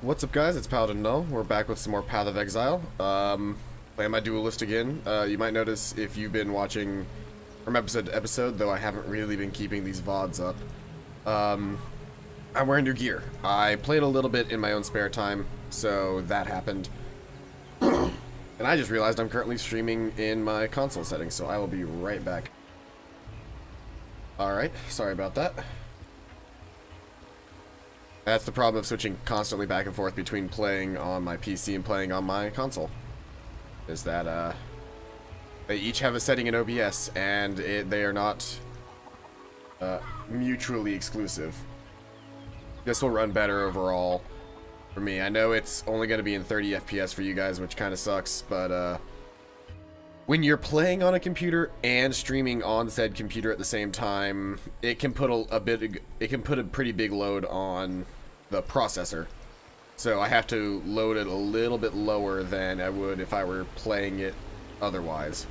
What's up, guys? It's Paladin Null. We're back with some more Path of Exile. Playing my Duelist again. You might notice if you've been watching from episode to episode, though I haven't really been keeping these VODs up. I'm wearing new gear. I played a little bit in my own spare time, so that happened. And I just realized I'm currently streaming in my console settings, so I will be right back. Alright, sorry about that. That's the problem of switching constantly back and forth between playing on my PC and playing on my console. Is that, they each have a setting in OBS, and they are not, mutually exclusive. This will run better overall for me. I know it's only going to be in 30 FPS for you guys, which kind of sucks, but, when you're playing on a computer and streaming on said computer at the same time, it can put a pretty big load on the processor. So I have to load it a little bit lower than I would if I were playing it otherwise.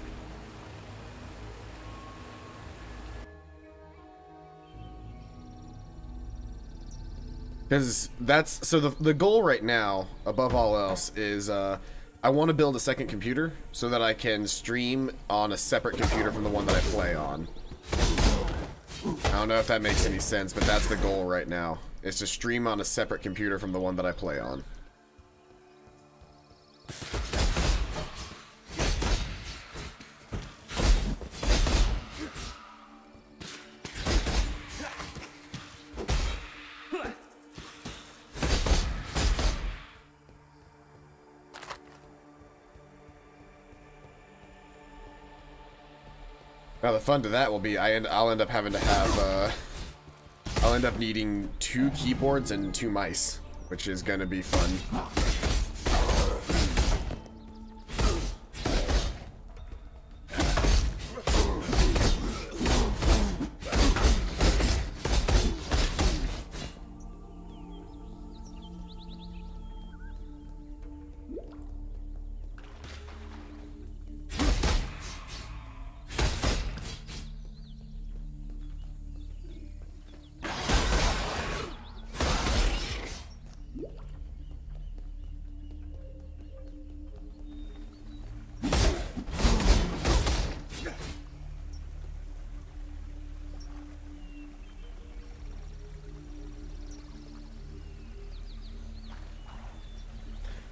Because that's, so the goal right now, above all else, is I want to build a second computer so that I can stream on a separate computer from the one that I play on. I don't know if that makes any sense, but that's the goal right now, is to stream on a separate computer from the one that I play on. Now the fun to that will be I'll end up having to have I'll end up needing 2 keyboards and 2 mice, which is gonna be fun.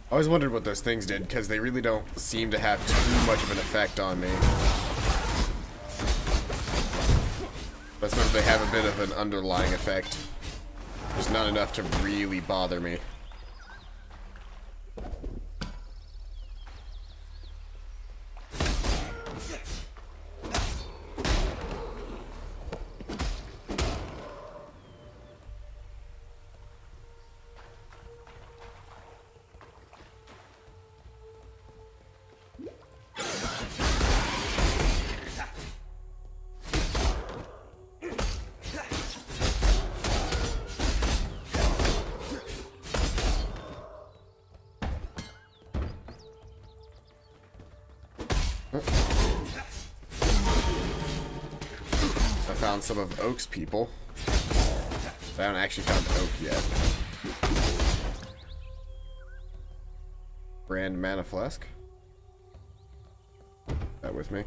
I always wondered what those things did, because they really don't seem to have too much of an effect on me. But I suppose they have a bit of an underlying effect. Just not enough to really bother me. I found some of Oak's people. I haven't actually found Oak yet. Brand Mana Flask. That with me.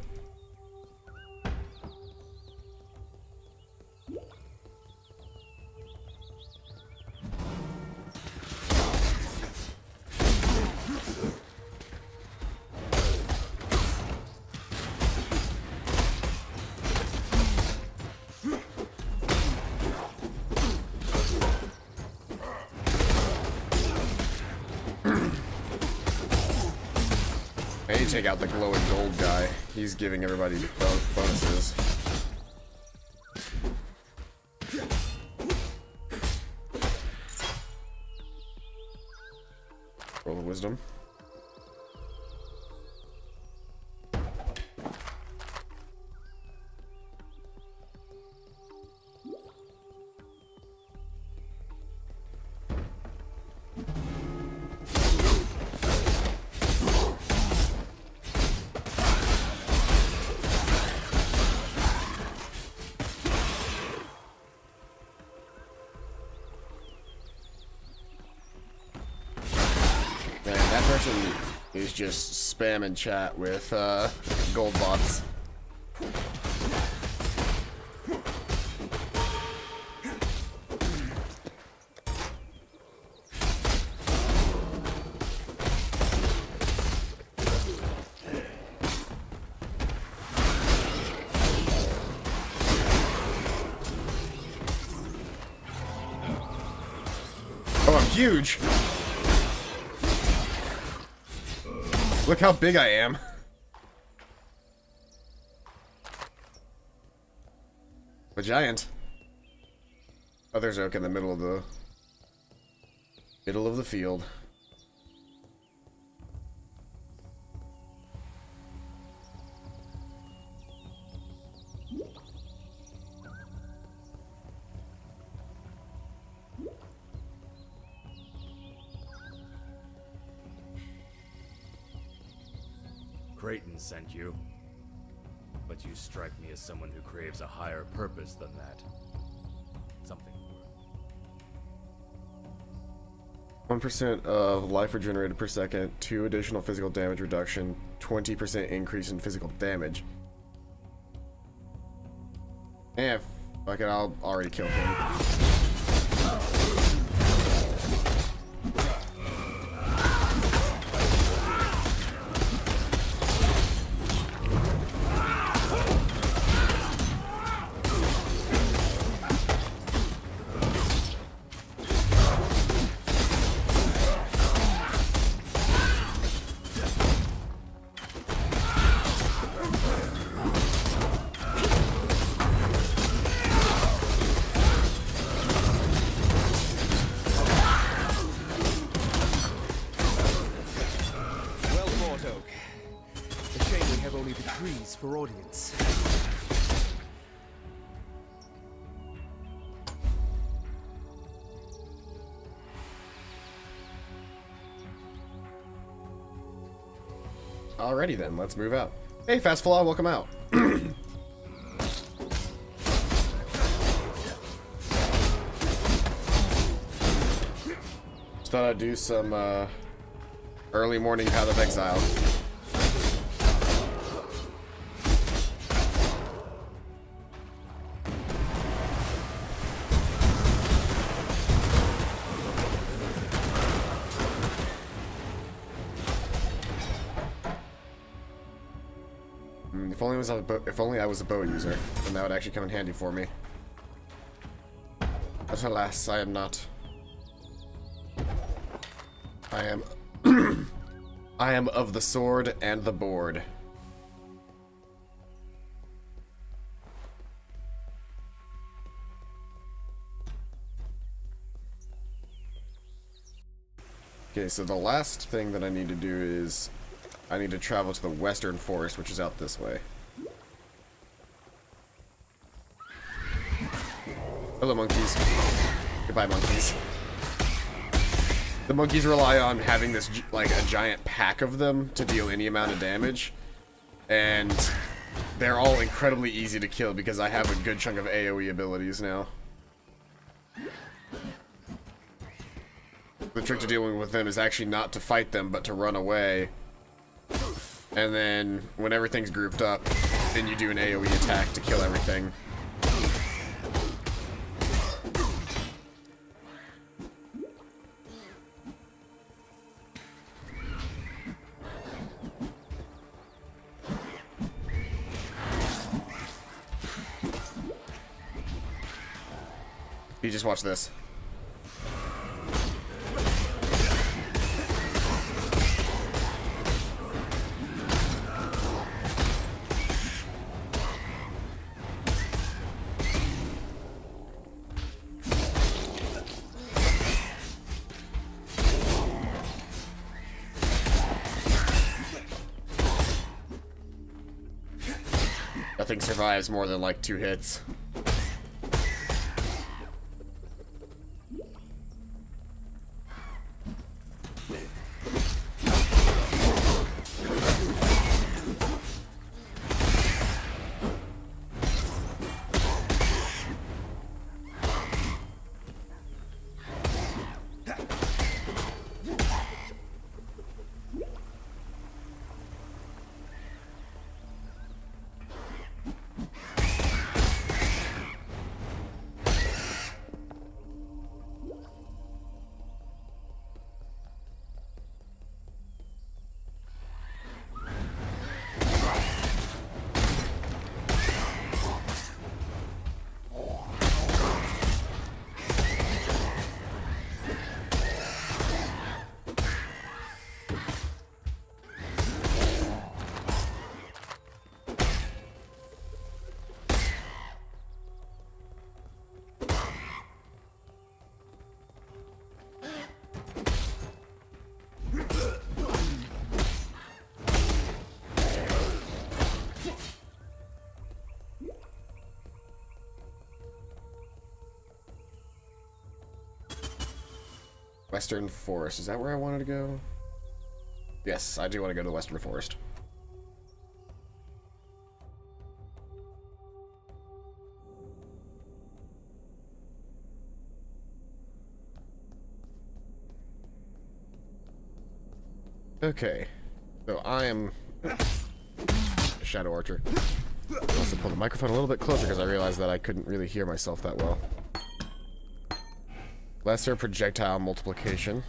I need to take out the glowing gold guy. He's giving everybody bonuses. Roll of wisdom. person is just spamming chat with gold bots. Oh, I'm huge! Look how big I am. A giant. Oh, there's Oak in the middle of the field. Creighton sent you, but you strike me as someone who craves a higher purpose than that. Something more. 1% of life regenerated per second, 2 additional physical damage reduction, 20% increase in physical damage. Eh, fuck it, I'll already kill him. For audience. Alrighty then, let's move out. Hey, Fast Flaw, welcome out. Just thought I'd do some early morning Path of Exile. If only I was a bow user, then that would actually come in handy for me. But alas, I am not. I am I am of the sword and the board. Okay, so the last thing that I need to do is I need to travel to the western forest, which is out this way. Hello, monkeys. Goodbye, monkeys. The monkeys rely on having this, like, a giant pack of them to deal any amount of damage. And they're all incredibly easy to kill because I have a good chunk of AoE abilities now. The trick to dealing with them is actually not to fight them, but to run away. And then, when everything's grouped up, then you do an AoE attack to kill everything. You just watch this. Nothing survives more than like 2 hits. Western Forest. Is that where I wanted to go? Yes, I do want to go to the Western Forest. Okay, so I am a Shadow Archer. I also pull the microphone a little bit closer because I realized that I couldn't really hear myself that well. Lesser projectile multiplication.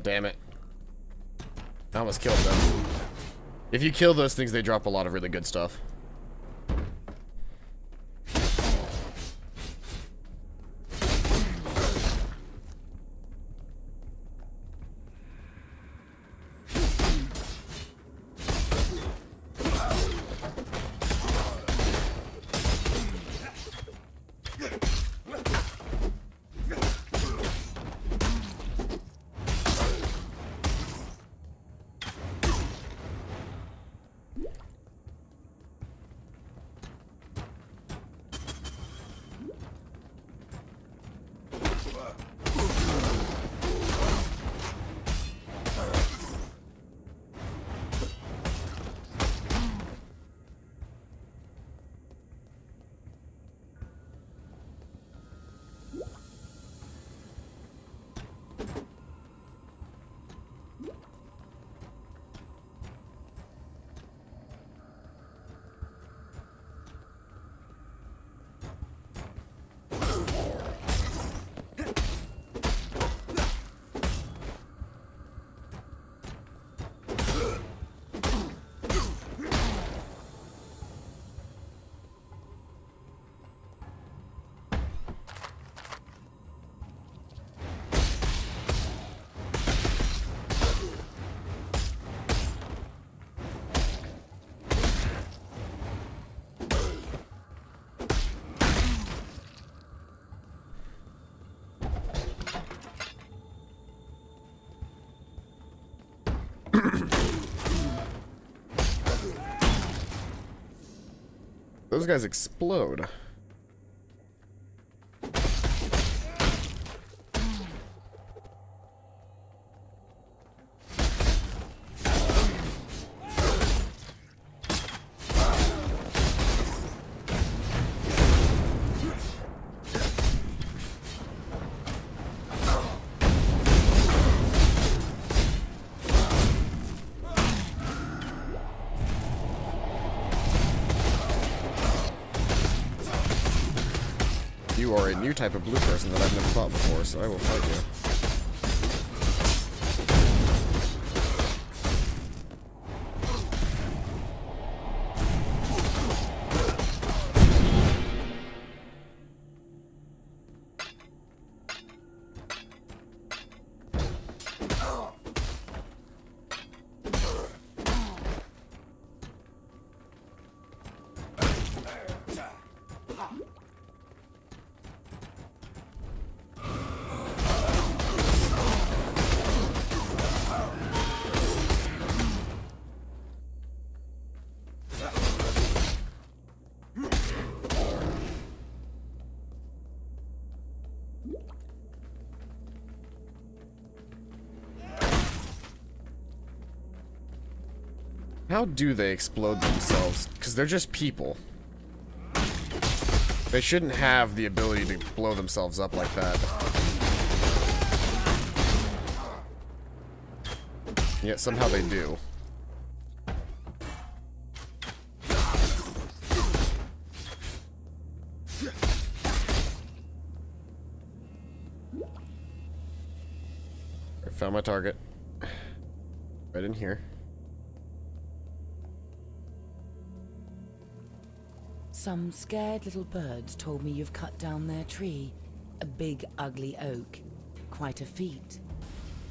Damn it. I almost killed them. If you kill those things, they drop a lot of really good stuff. Those guys explode. You are a new type of blue person that I've never fought before, so I will fight you. How do they explode themselves? Because they're just people. They shouldn't have the ability to blow themselves up like that. Yet somehow they do. I found my target. Right in here. Some scared little birds told me you've cut down their tree. A big, ugly oak. Quite a feat.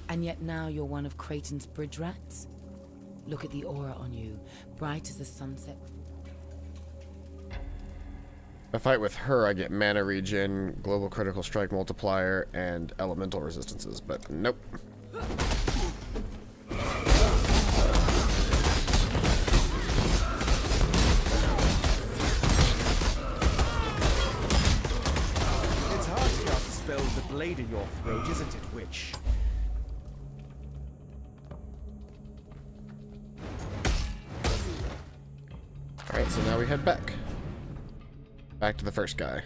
And yet now you're one of Creighton's bridge rats? Look at the aura on you. Bright as the sunset. If I fight with her, I get mana regen, global critical strike multiplier, and elemental resistances, but nope. It's hard to cast a spell with the blade in your throat, isn't it, witch? Alright, so now we head back. Back to the first guy.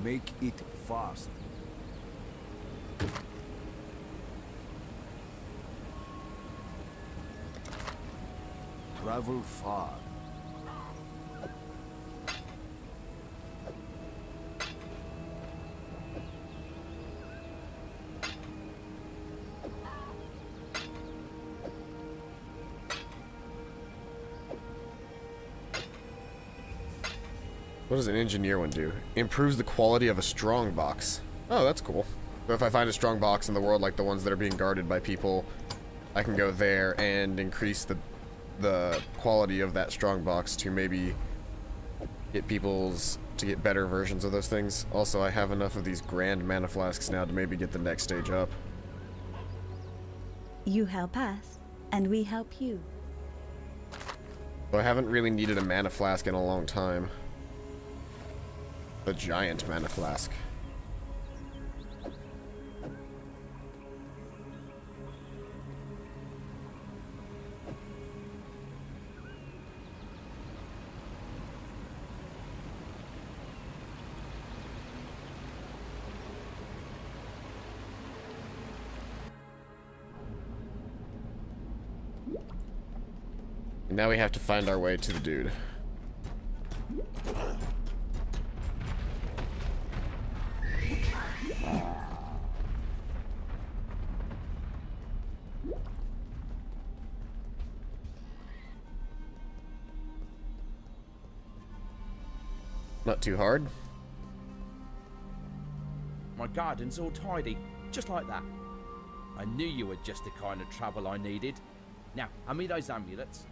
Make it fast. Travel far. What does an engineer one do? Improves the quality of a strong box. Oh, that's cool. So if I find a strong box in the world, like the ones that are being guarded by people, I can go there and increase the quality of that strong box to maybe get to get better versions of those things. Also, I have enough of these grand mana flasks now to maybe get the next stage up. You help us, and we help you. So I haven't really needed a mana flask in a long time. A giant mana flask. And now we have to find our way to the dude. Not too hard. My garden's all tidy, just like that. I knew you were just the kind of travel I needed. Now, hand me those amulets.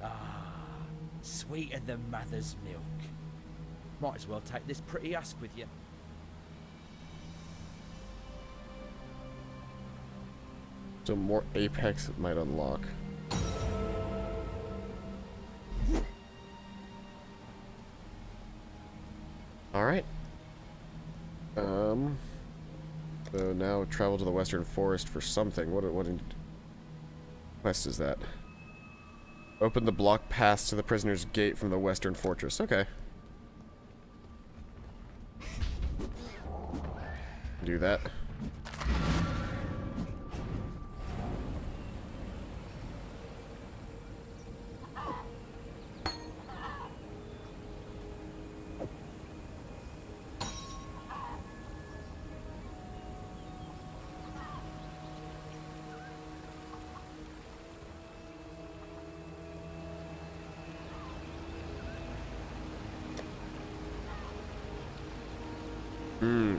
Ah, sweeter than mother's milk. Might as well take this pretty husk with you. So more Apex might unlock. Alright. So now travel to the Western Forest for something. What quest is that? Open the block paths to the prisoner's gate from the Western Fortress. Okay. Do that.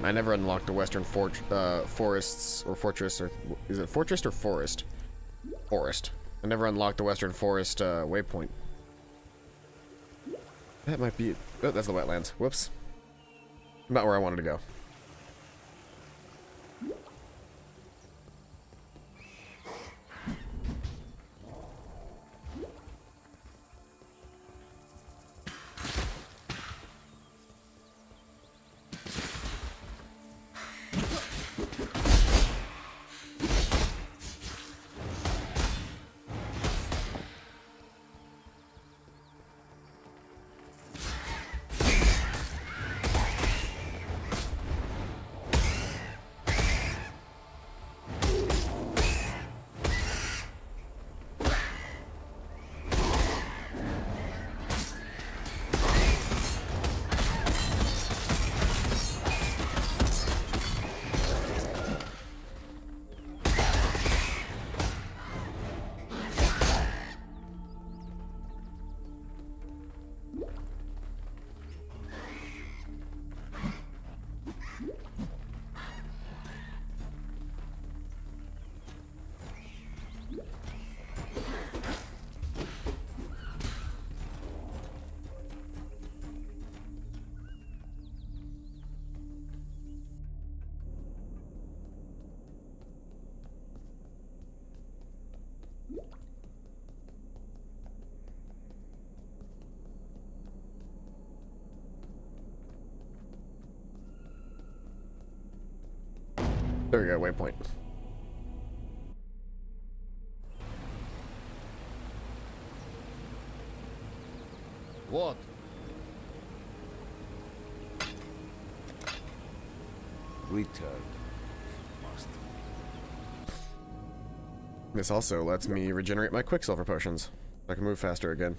I never unlocked the Western Forests or Fortress, or is it Fortress or Forest? Forest. I never unlocked the Western Forest waypoint. That might be it. Oh, that's the wetlands. Whoops. Not where I wanted to go. There we go, waypoint. What? Return. Must. This also lets me regenerate my Quicksilver potions, so I can move faster again.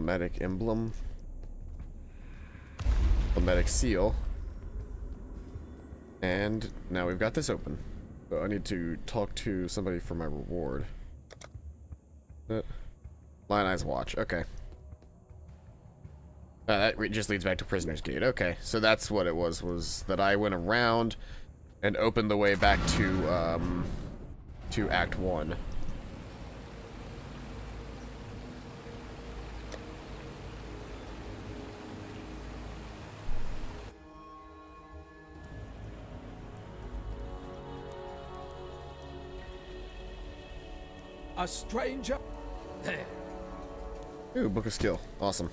Medic emblem, a medic seal, and now we've got this open. So I need to talk to somebody for my reward. Lion Eyes Watch. Okay. That just leads back to Prisoner's Gate. Okay, so that's what it was that I went around and opened the way back to Act 1. A stranger? There. Ooh, Book of Skill. Awesome.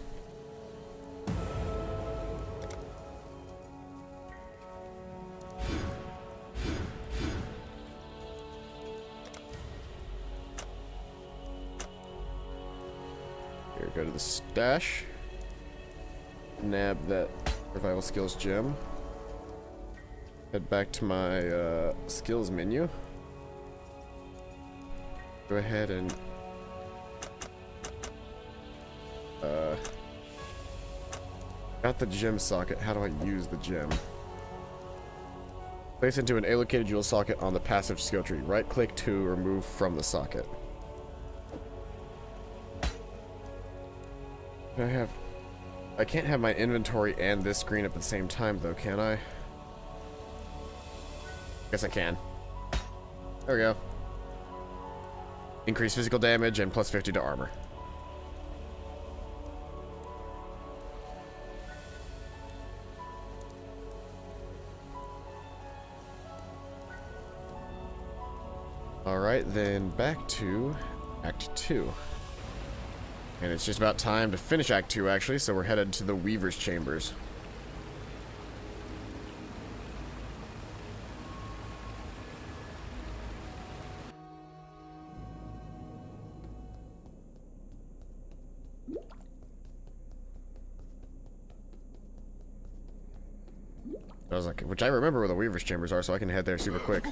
Here, go to the stash. Nab that Revival Skills gem. Head back to my skills menu. Go ahead and got the gem socket. How do I use the gem? Place into an allocated jewel socket on the passive skill tree. Right click to remove from the socket. I can't have my inventory and this screen up at the same time though, can I? Guess I can. There we go. Increase physical damage and plus 50 to armor. Alright, then back to Act 2. And it's just about time to finish Act 2 actually, so we're headed to the Weaver's Chambers. I was like, which I remember where the Weaver's Chambers are, so I can head there super quick.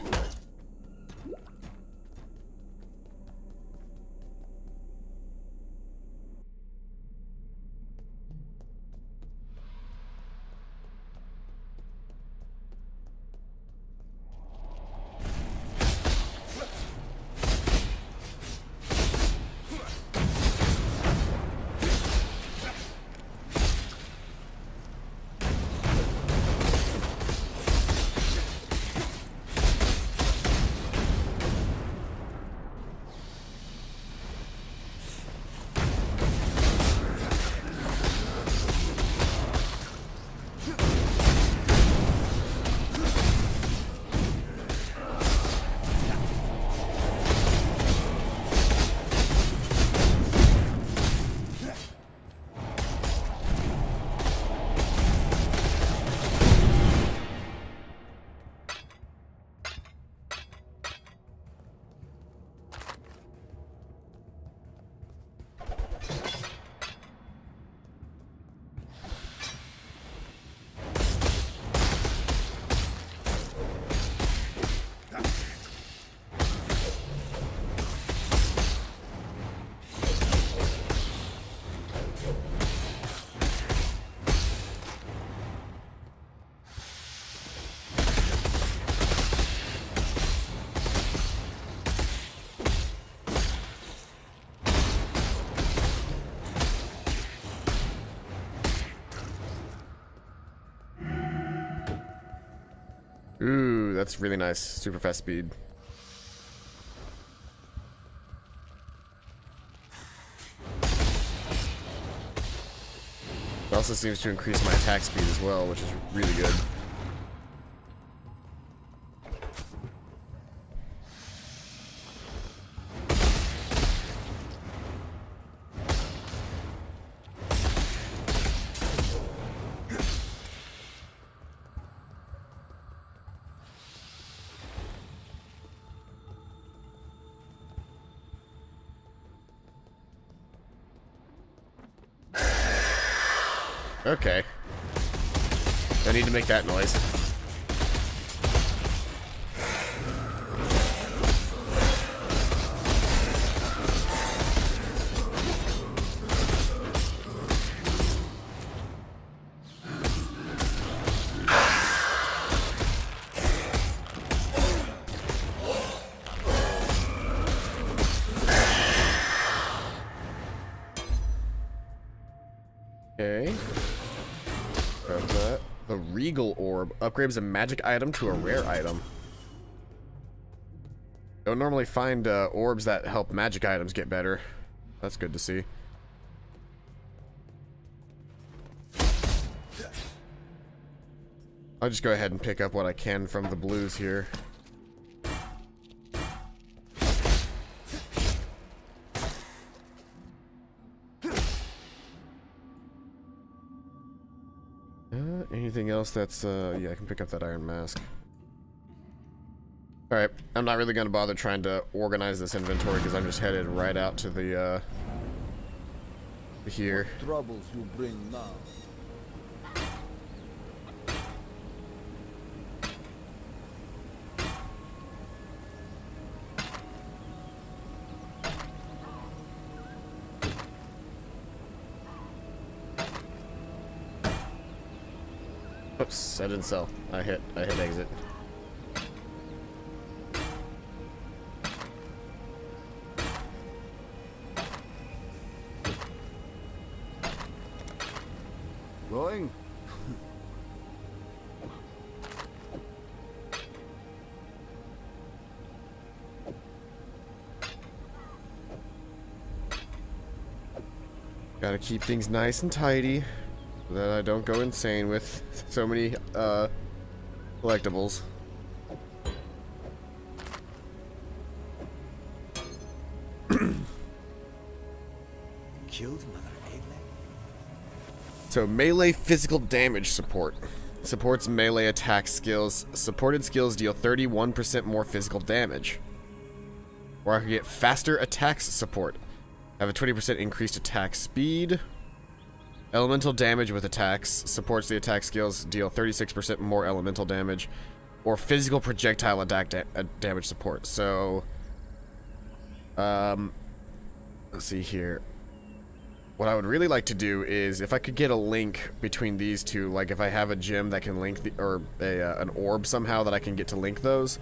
Ooh, that's really nice. Super fast speed. It also seems to increase my attack speed as well, which is really good. Okay. I need to make that noise. Okay. Grab that. The Regal Orb upgrades a magic item to a rare item. Don't normally find orbs that help magic items get better. That's good to see. I'll just go ahead and pick up what I can from the blues here. Anything else that's, yeah, I can pick up that iron mask. Alright, I'm not really gonna bother trying to organize this inventory because I'm just headed right out to the, here. What troubles you bring now? Oops, I didn't sell. I hit exit. Going? Gotta keep things nice and tidy so that I don't go insane with so many collectibles. Killed Mother Airyanya? So melee physical damage support. Supports melee attack skills. Supported skills deal 31% more physical damage. Or I could get faster attacks support. Have a 20% increased attack speed. Elemental damage with attacks. Supports the attack skills. Deal 36% more elemental damage. Or physical projectile attack damage support. So, let's see here. What I would really like to do is, if I could get a link between these two, like if I have a gem that can link the, or an orb somehow that I can get to link those,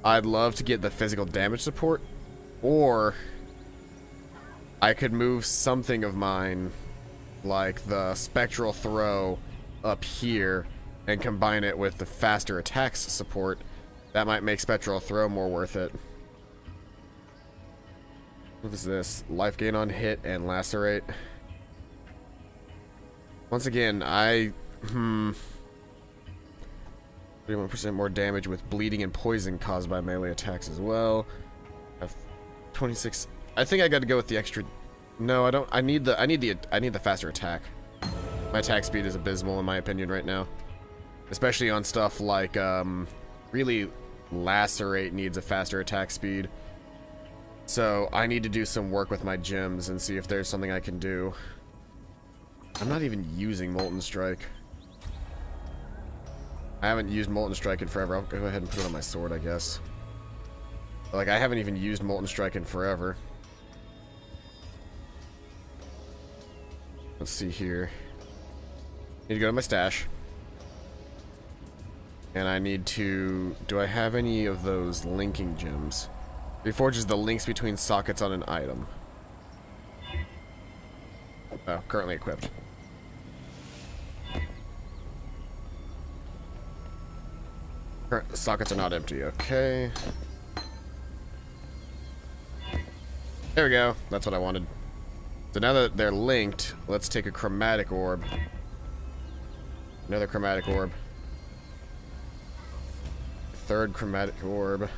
I'd love to get the physical damage support, or I could move something of mine, like the spectral throw, up here, and combine it with the faster attacks support. That might make spectral throw more worth it. What is this? Life gain on hit and lacerate. Once again, 31% more damage with bleeding and poison caused by melee attacks as well. I have 26. I think I got to go with the extra. No, I don't. I need the faster attack. My attack speed is abysmal in my opinion right now, especially on stuff like really lacerate needs a faster attack speed. So I need to do some work with my gems and see if there's something I can do. I'm not even using Molten Strike. I haven't used Molten Strike in forever. I'll go ahead and put it on my sword, I guess. Like, I haven't even used Molten Strike in forever. Let's see here. Need to go to my stash. And I need to... Do I have any of those linking gems? Reforges the links between sockets on an item. Oh, currently equipped. . Current sockets are not empty. Okay. There we go. That's what I wanted. So now that they're linked, let's take a chromatic orb. Another chromatic orb. Third chromatic orb.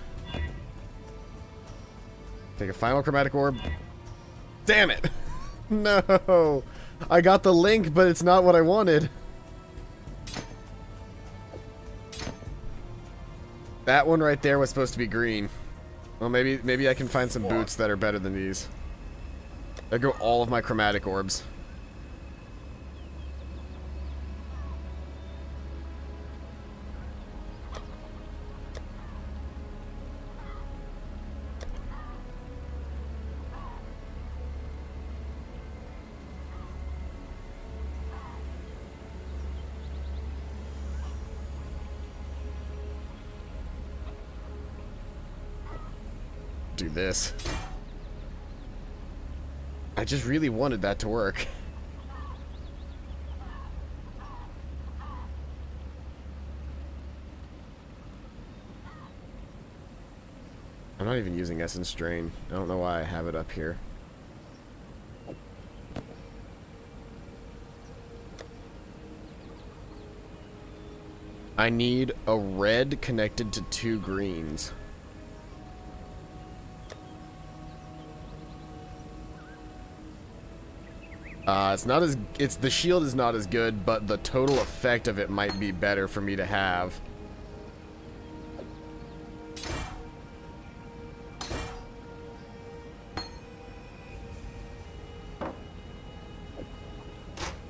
Take a final chromatic orb. Damn it! No! I got the link, but it's not what I wanted. That one right there was supposed to be green. Well, maybe I can find some boots that are better than these. There go all of my chromatic orbs. Do this. I just really wanted that to work. I'm not even using Essence Drain. I don't know why I have it up here. I need a red connected to 2 greens. The shield is not as good, but the total effect of it might be better for me to have.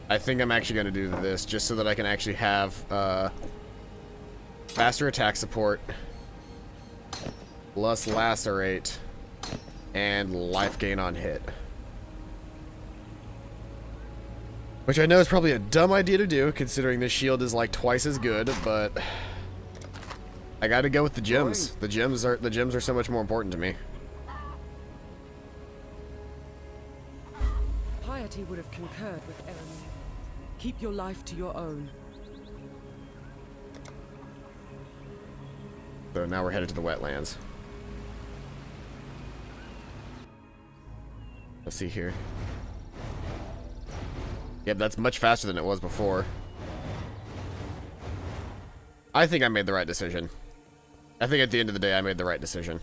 I think I'm actually going to do this just so that I can actually have faster attack support, less lacerate, and life gain on hit. Which I know is probably a dumb idea to do, considering this shield is like twice as good, but I gotta go with the gems. The gems are so much more important to me. Piety would have concurred with Airyanya. Keep your life to your own. So now we're headed to the wetlands. Let's see here. Yep, that's much faster than it was before. I think I made the right decision. I think at the end of the day, I made the right decision.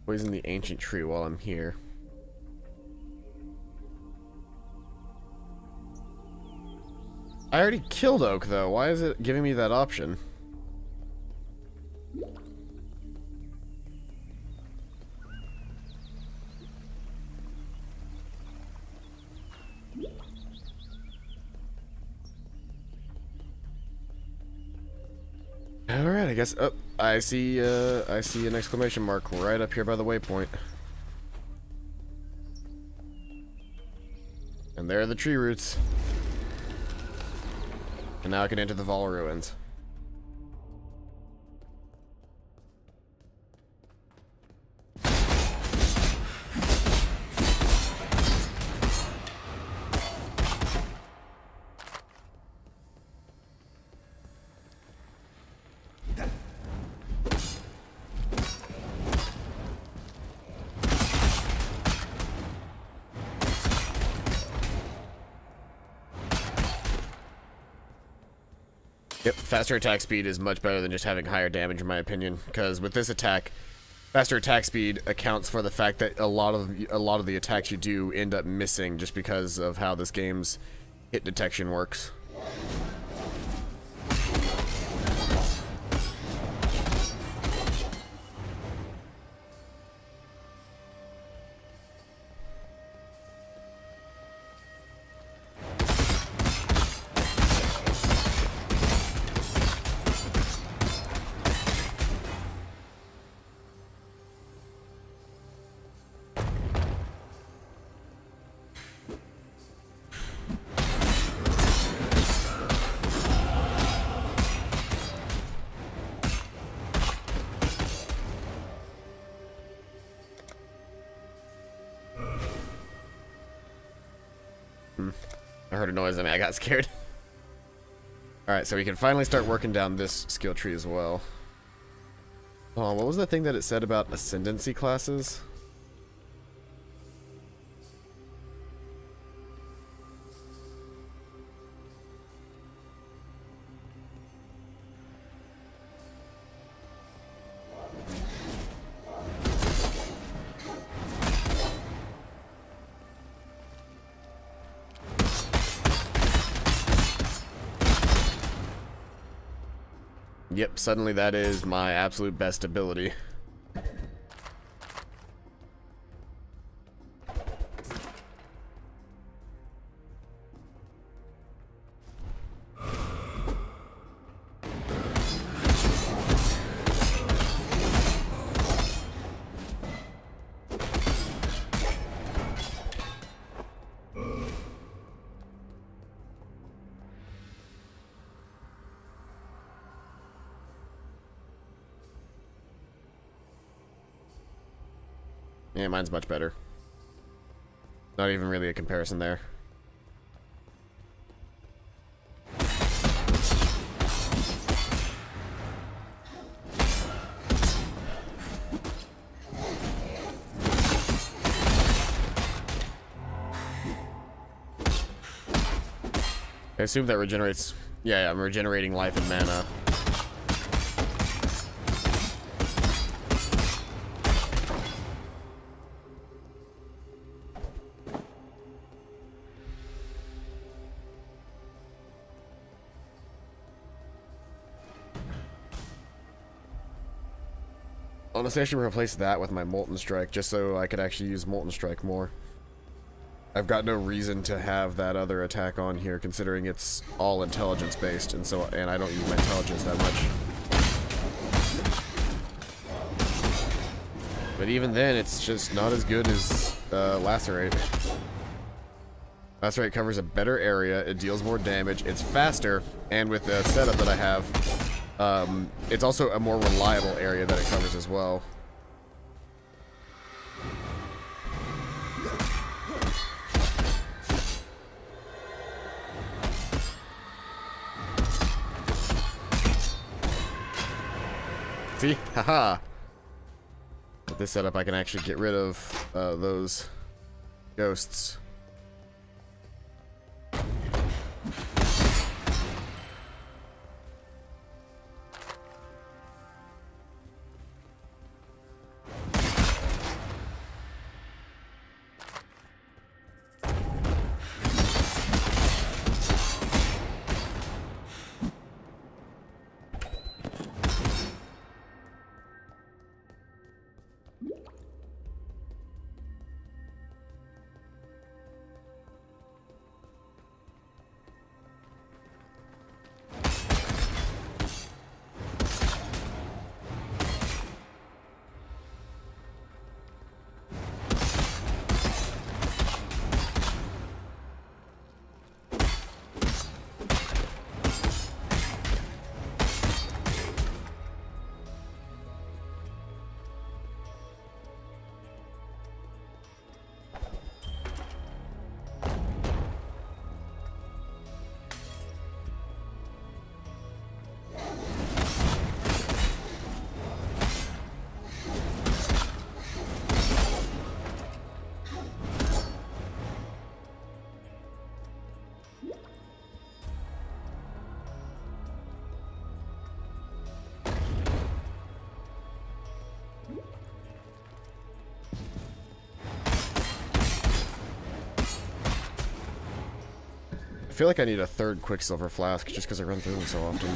Poison the ancient tree while I'm here. I already killed Oak, though. Why is it giving me that option? Alright, I guess... Oh, I see an exclamation mark right up here by the waypoint. And there are the tree roots. And now I can enter the Vol Ruins. Yep, faster attack speed is much better than just having higher damage in my opinion, because with this attack, faster attack speed accounts for the fact that a lot of the attacks you do end up missing just because of how this game's hit detection works. I heard a noise and I got scared. Alright, so we can finally start working down this skill tree as well. Oh, what was the thing that it said about ascendancy classes? Yep, suddenly that is my absolute best ability. Yeah, mine's much better. Not even really a comparison there. I assume that regenerates... Yeah, I'm regenerating life and mana. Honestly, I should replace that with my Molten Strike, just so I could actually use Molten Strike more. I've got no reason to have that other attack on here, considering it's all intelligence based, and I don't use my intelligence that much. But even then, it's just not as good as Lacerate. Lacerate covers a better area, it deals more damage, it's faster, and with the setup that I have, it's also a more reliable area that it covers as well. See? Haha! With this setup, I can actually get rid of those ghosts. I feel like I need a third Quicksilver Flask just because I run through them so often.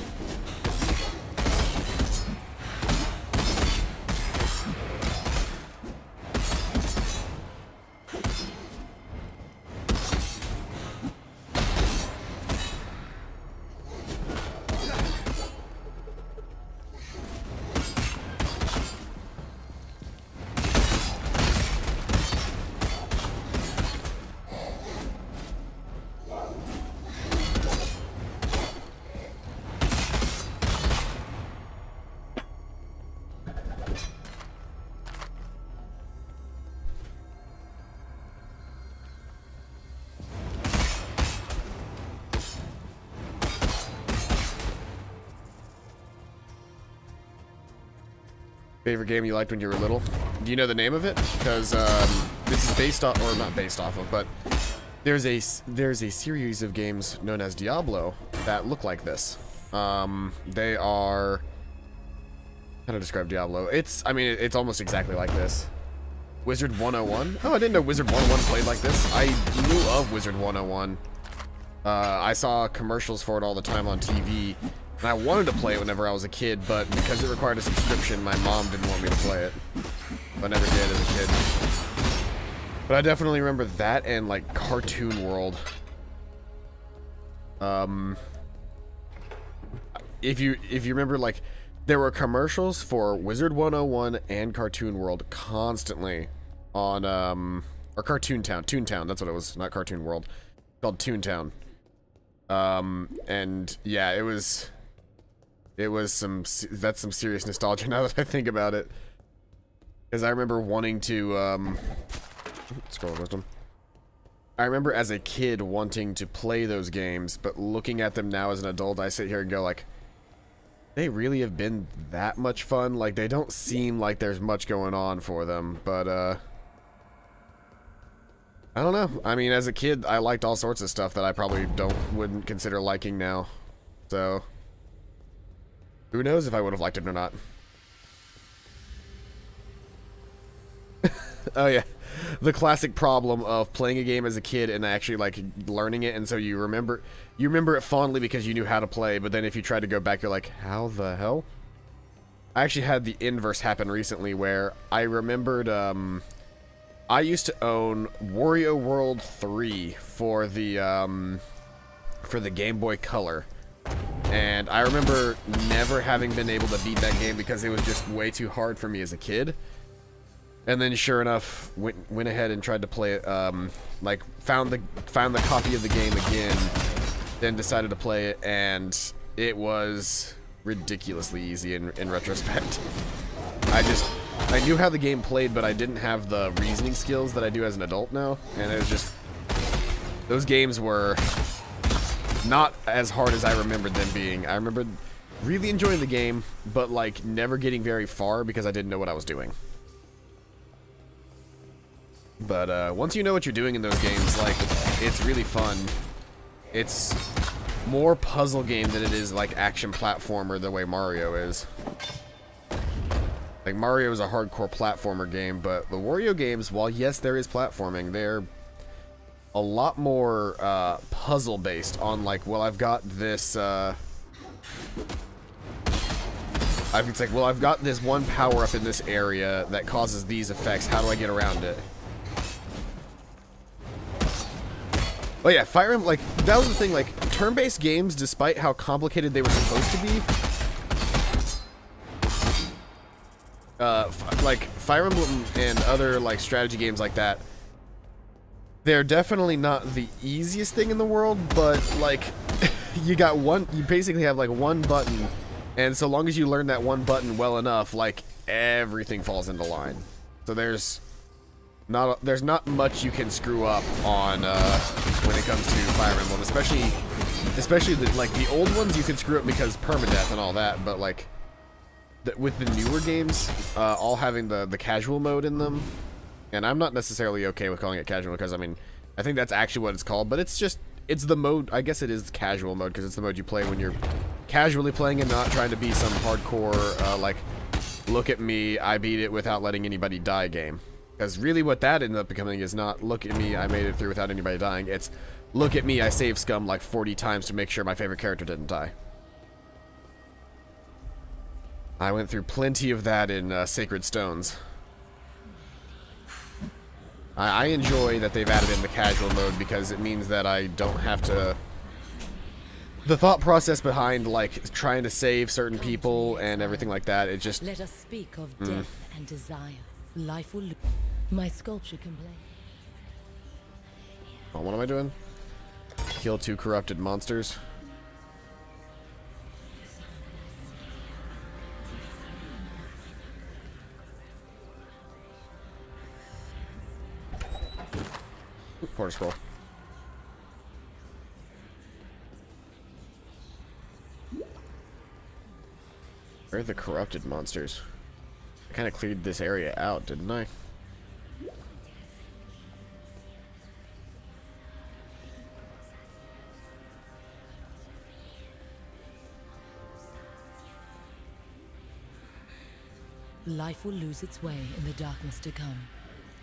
Favorite game you liked when you were little? Do you know the name of it? Because this is based off, or not based off of, but there's a series of games known as Diablo that look like this. They are, how to describe Diablo? I mean, it's almost exactly like this. Wizard 101? Oh, I didn't know Wizard 101 played like this. I knew of Wizard 101. I saw commercials for it all the time on TV, and I wanted to play it whenever I was a kid, but because it required a subscription, my mom didn't want me to play it. I never did as a kid. But I definitely remember that and, like, Cartoon World. If you remember, like, there were commercials for Wizard 101 and Cartoon World constantly on, or Cartoon Town. Toontown, that's what it was, not Cartoon World. Called Toontown. And yeah, that's some serious nostalgia now that I think about it. Because I remember wanting to, scroll wisdom. I remember as a kid wanting to play those games, but looking at them now as an adult, I sit here and go like, they really have been that much fun? Like, they don't seem like there's much going on for them, but, I don't know. I mean, as a kid, I liked all sorts of stuff that I probably wouldn't consider liking now. So, who knows if I would have liked it or not. Oh yeah, the classic problem of playing a game as a kid and actually like learning it, and so you remember it fondly because you knew how to play, but then if you try to go back, you're like, how the hell? I actually had the inverse happen recently where I remembered, I used to own Wario World 3 for the Game Boy Color. And I remember never having been able to beat that game because it was just way too hard for me as a kid. And then sure enough, went ahead and tried to play it, like found the copy of the game again, then decided to play it, and it was ridiculously easy in retrospect. I knew how the game played, but I didn't have the reasoning skills that I do as an adult now, and it was just, those games were not as hard as I remembered them being. I remembered really enjoying the game, but like never getting very far because I didn't know what I was doing. But once you know what you're doing in those games, like, it's really fun. It's more puzzle game than it is like action platformer the way Mario is. Like, Mario is a hardcore platformer game, but the Wario games, while yes, there is platforming, they're a lot more puzzle based on like, well, I've got this it's like, well, I've got this one power up in this area that causes these effects. How do I get around it? Oh yeah, Fire Emblem, like, that was the thing, like, turn-based games, despite how complicated they were supposed to be, like, Fire Emblem and other, like, strategy games like that, they're definitely not the easiest thing in the world, but, like, you basically have, like, one button, and so long as you learn that one button well enough, like, everything falls into line. So there's not much you can screw up on when it comes to Fire Emblem, especially the old ones you can screw up because permadeath and all that. But like with the newer games, all having the casual mode in them, and I'm not necessarily okay with calling it casual because I mean I think that's actually what it's called, but it's the mode. I guess it is casual mode because it's the mode you play when you're casually playing and not trying to be some hardcore like look at me, I beat it without letting anybody die game. Because really what that ended up becoming is not, look at me, I made it through without anybody dying. It's, look at me, I saved scum like 40 times to make sure my favorite character didn't die. I went through plenty of that in Sacred Stones. I enjoy that they've added in the casual mode because it means that I don't have to... The thought process behind, like, trying to save certain people and everything like that, it just... Let us speak of death and desire. Life will... My sculpture can play. Oh, what am I doing? Kill 2 corrupted monsters. Quarter scroll. Where are the corrupted monsters? I kind of cleared this area out, didn't I? Life will lose its way in the darkness to come.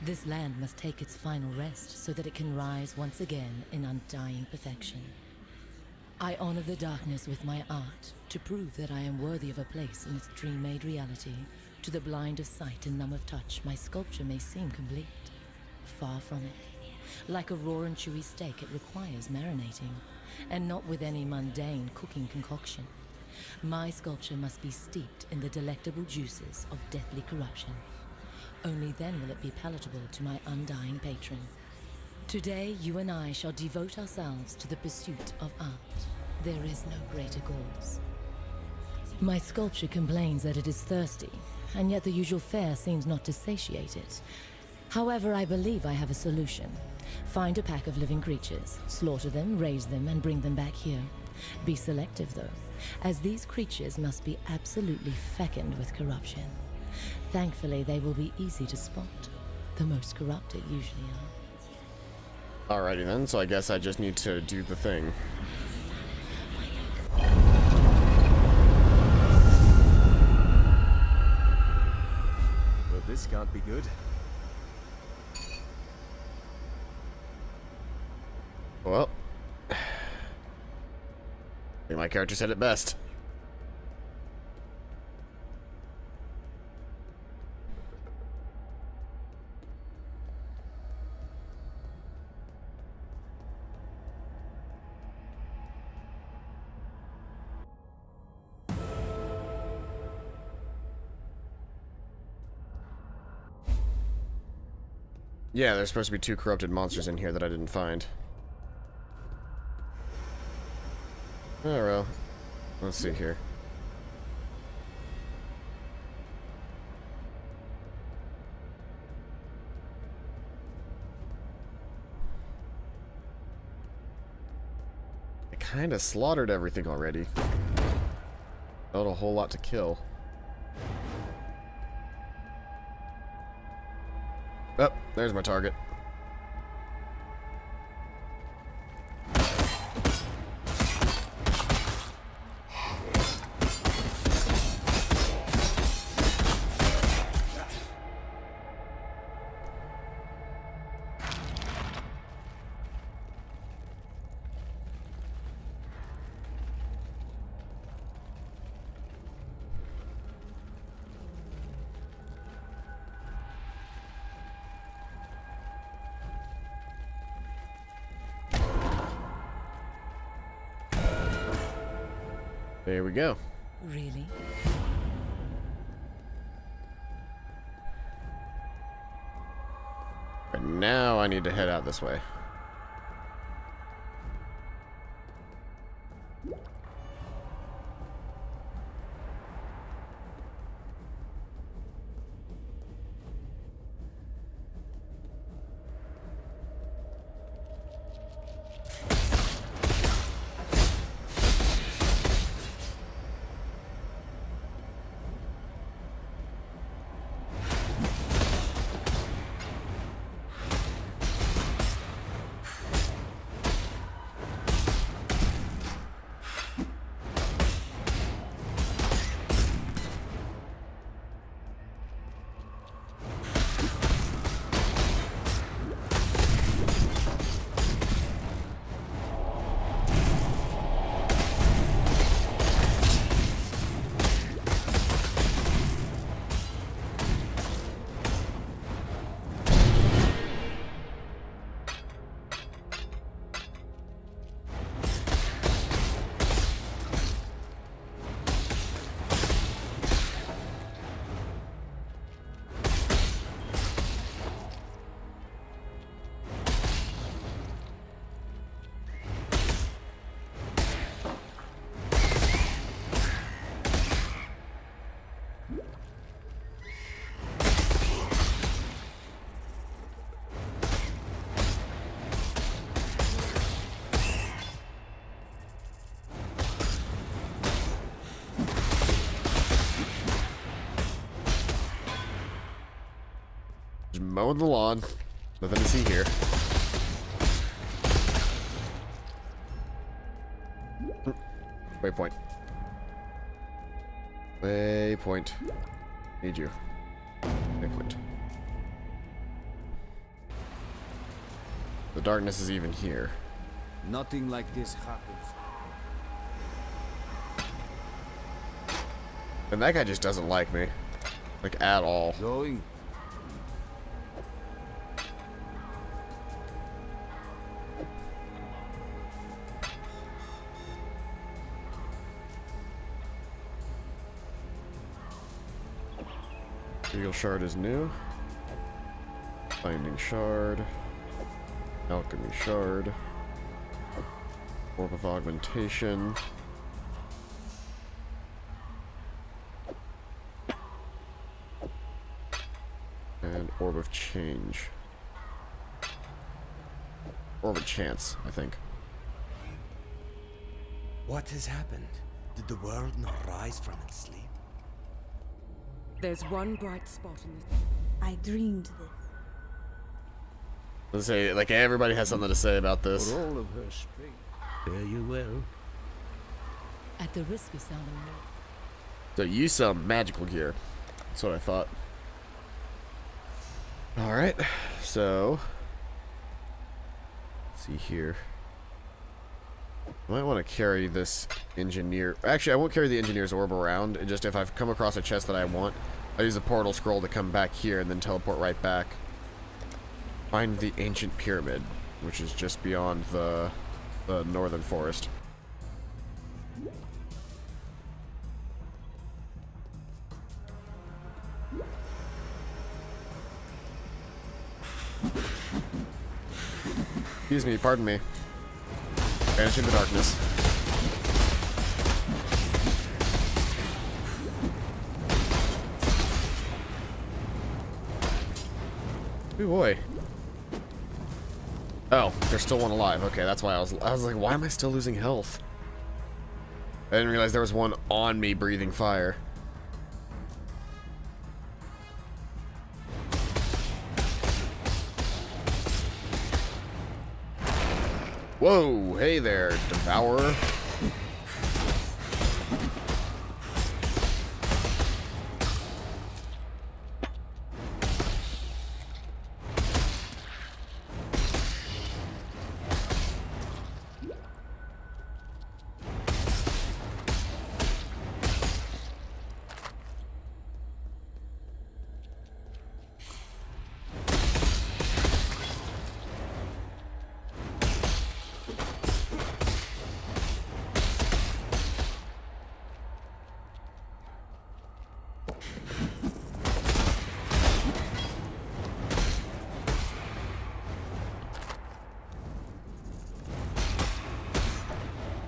This land must take its final rest so that it can rise once again in undying perfection. I honor the darkness with my art to prove that I am worthy of a place in its dream-made reality. To the blind of sight and numb of touch, my sculpture may seem complete. Far from it. Like a raw and chewy steak, it requires marinating, and not with any mundane cooking concoction. My sculpture must be steeped in the delectable juices of deathly corruption. Only then will it be palatable to my undying patron. Today, you and I shall devote ourselves to the pursuit of art. There is no greater cause. My sculpture complains that it is thirsty, and yet the usual fare seems not to satiate it. However, I believe I have a solution. Find a pack of living creatures, slaughter them, raise them, and bring them back here. Be selective, though, as these creatures must be absolutely fecund with corruption. Thankfully, they will be easy to spot. The most corrupted usually are. Alrighty then, so I guess I just need to do the thing. Well, this can't be good. Well, I think my character said it best. Yeah, there's supposed to be 2 corrupted monsters in here that I didn't find. Oh well. Let's see here. I kinda slaughtered everything already. Not a whole lot to kill. Oh, there's my target. There we go. Really? But now I need to head out this way. Just mowing the lawn. Nothing to see here. Waypoint. Waypoint. Need you. Waypoint. The darkness is even here. Nothing like this happens. And that guy just doesn't like me. Like, at all. Going. Material shard is new. Binding shard. Alchemy shard. Orb of augmentation. And orb of change. Orb of chance, I think. What has happened? Did the world not rise from its sleep? There's one bright spot in this. I dreamed this. Let's say, like, everybody has something to say about this. For all of her strength. Fare you well. At the risk of sounding rude. So use some magical gear. That's what I thought. Alright, so let's see here. I might want to carry this engineer. Actually, I won't carry the engineer's orb around. Just if I've come across a chest that I want, I use a portal scroll to come back here and then teleport right back. Find the ancient pyramid, which is just beyond the northern forest. Excuse me, pardon me. Vanish into darkness. Ooh boy. Oh, there's still one alive. Okay, that's why I was like, why am I still losing health? I didn't realize there was one on me breathing fire. Whoa, hey there, Devourer.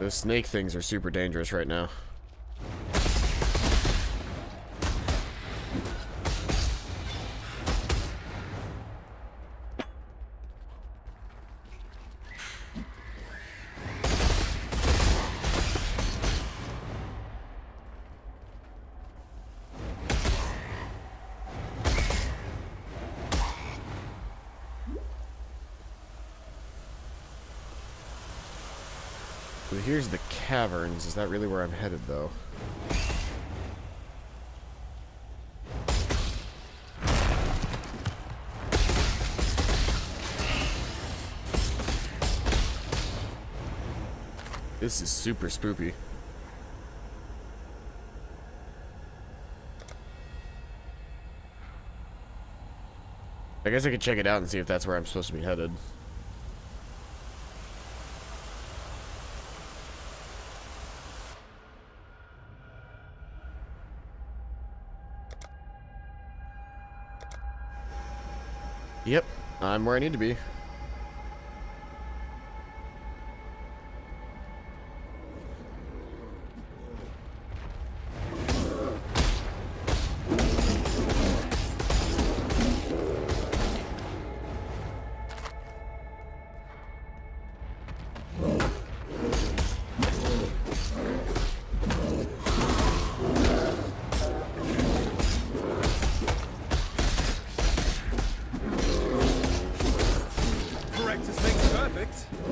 Those snake things are super dangerous right now. So here's the caverns. Is that really where I'm headed, though? This is super spoopy. I guess I could check it out and see if that's where I'm supposed to be headed. Yep, I'm where I need to be.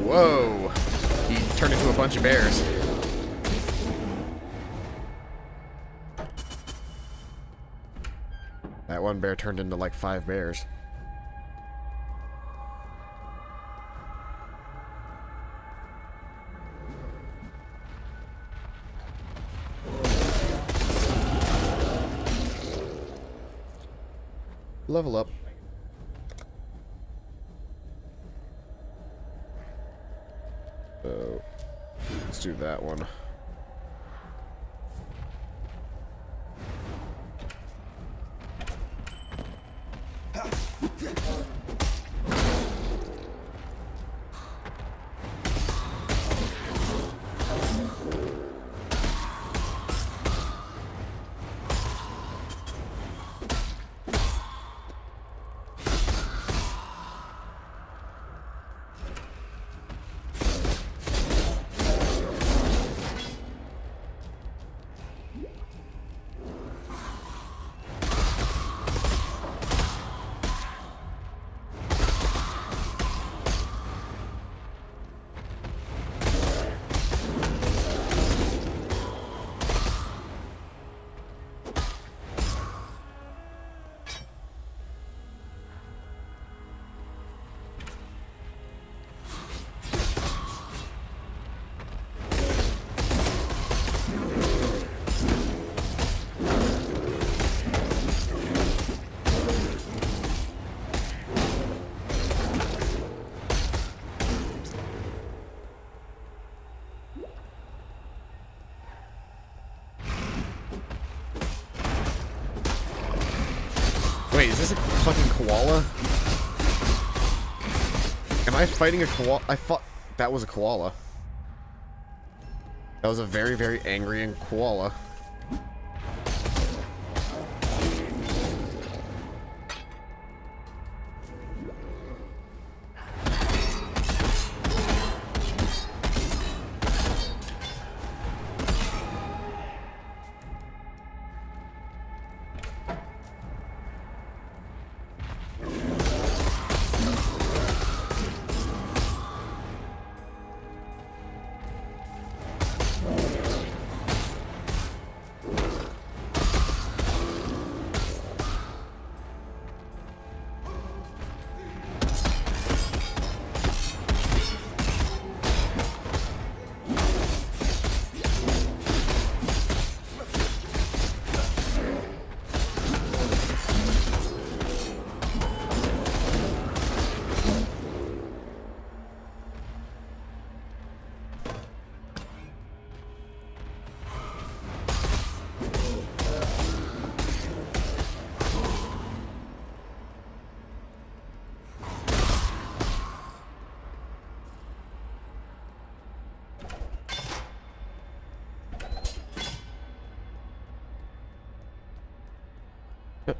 Whoa! He turned into a bunch of bears. That one bear turned into like 5 bears. Level up. So, let's do that one. Wait, is this a fucking koala? Am I fighting a koala? I thought that was a koala. That was a very, very angry koala.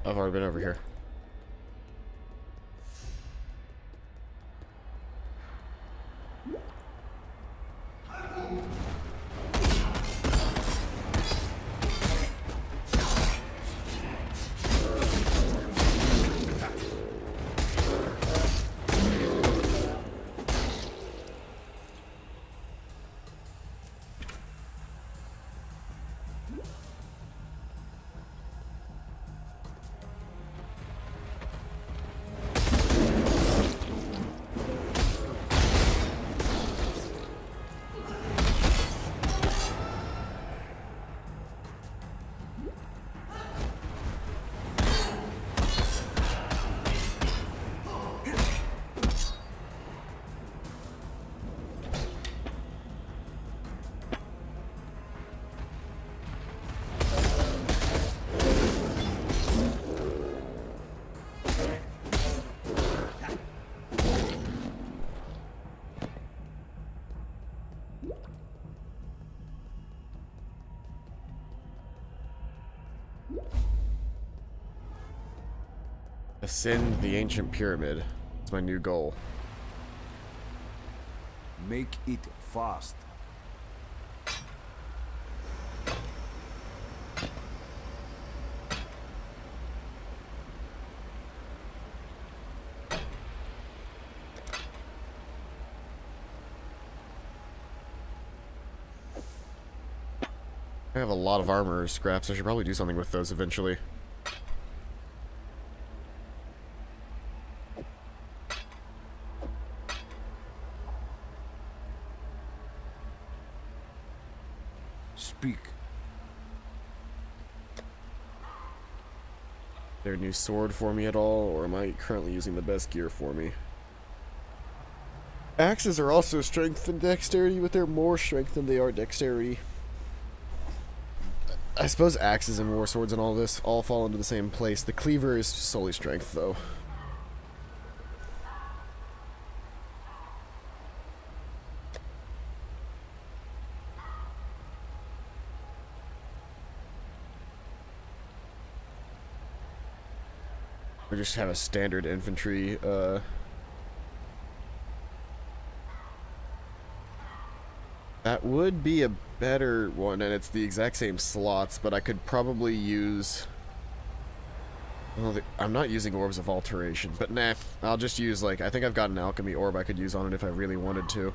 I've already been over here. Ascend the ancient pyramid. It's my new goal. Make it fast. I have a lot of armor scraps. I should probably do something with those eventually. Speak. Is there a new sword for me at all, or am I currently using the best gear for me? Axes are also strength and dexterity, but they're more strength than they are dexterity. I suppose axes and war swords and all this all fall into the same place. The cleaver is solely strength, though. We just have a standard infantry, that would be a better one, and it's the exact same slots, but I could probably use... Well, I'm not using Orbs of Alteration, but nah, I'll just use, like, I think I've got an Alchemy Orb I could use on it if I really wanted to.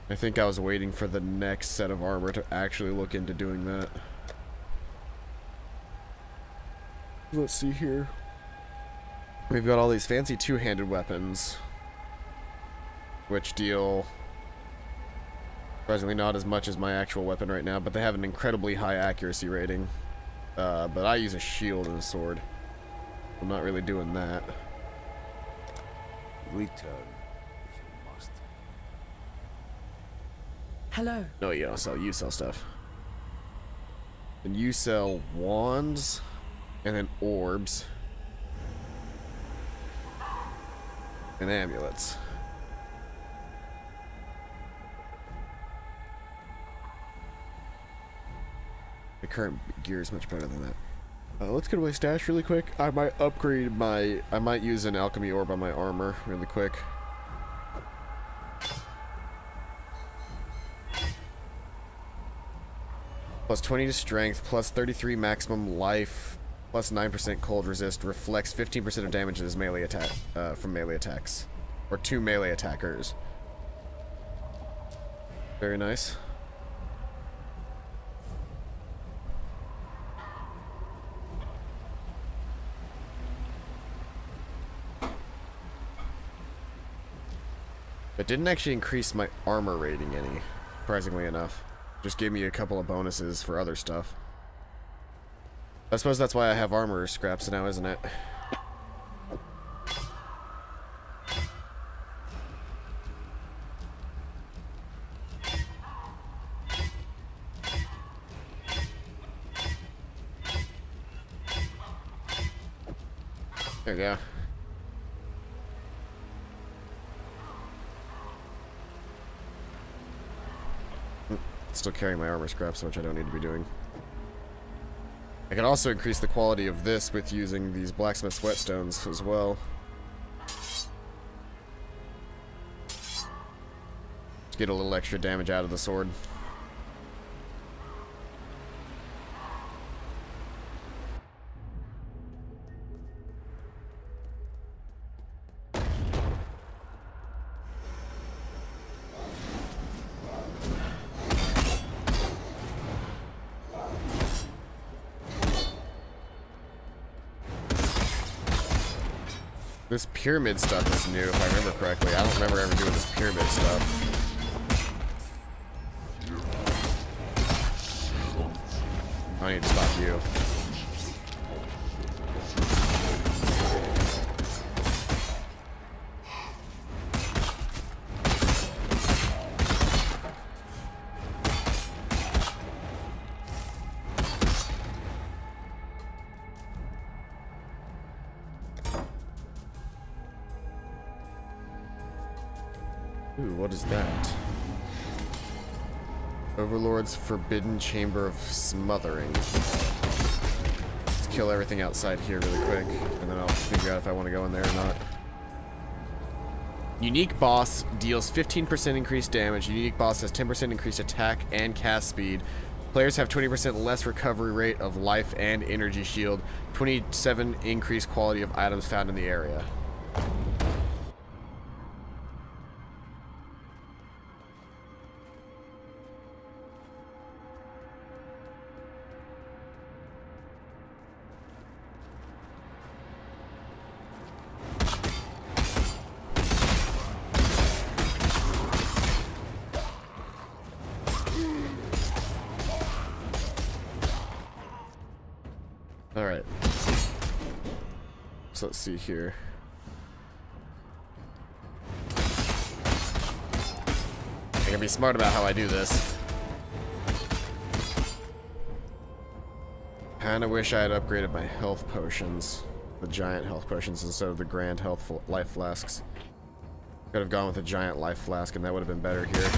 I think I was waiting for the next set of armor to actually look into doing that. Let's see here. We've got all these fancy two-handed weapons, which deal surprisingly not as much as my actual weapon right now, but they have an incredibly high accuracy rating. But I use a shield and a sword. I'm not really doing that. Return if you must. Hello. No, you don't sell. You sell stuff. And you sell wands, and then orbs, and amulets. The current gear is much better than that. Let's get away stash really quick. I might upgrade my... I might use an alchemy orb on my armor really quick. Plus 20 to strength, plus 33 maximum life, plus 9% cold resist, reflects 15% of damage in his melee attack, from melee attacks. Or 2 melee attackers. Very nice. It didn't actually increase my armor rating any, surprisingly enough. Just gave me a couple of bonuses for other stuff. I suppose that's why I have armor scraps now, isn't it? There we go. Still carrying my armor scraps, which I don't need to be doing. I can also increase the quality of this with using these blacksmith whetstones as well. To get a little extra damage out of the sword. This pyramid stuff is new, if I remember correctly. I don't remember ever doing this pyramid stuff. I need to stop you. Ooh, what is that? Overlord's Forbidden Chamber of Smothering. Let's kill everything outside here really quick, and then I'll figure out if I want to go in there or not. Unique boss deals 15% increased damage. Unique boss has 10% increased attack and cast speed. Players have 20% less recovery rate of life and energy shield. 27 increased quality of items found in the area. So let's see here. I can be smart about how I do this. Kinda wish I had upgraded my health potions. The giant health potions instead of the grand health life flasks. Could have gone with a giant life flask and that would have been better here.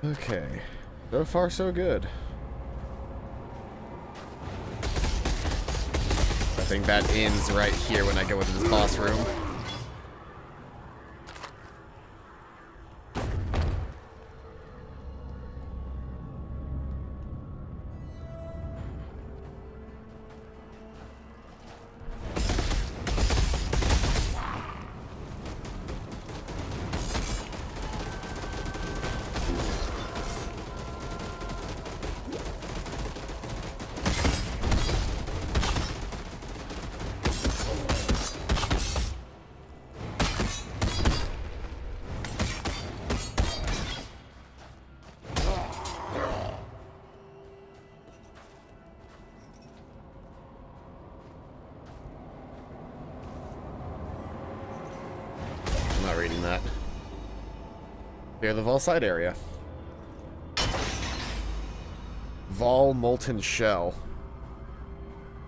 Okay, so far so good. I think that ends right here when I go into this boss room. Not reading that. Clear the Vol side area. Vol Molten Shell.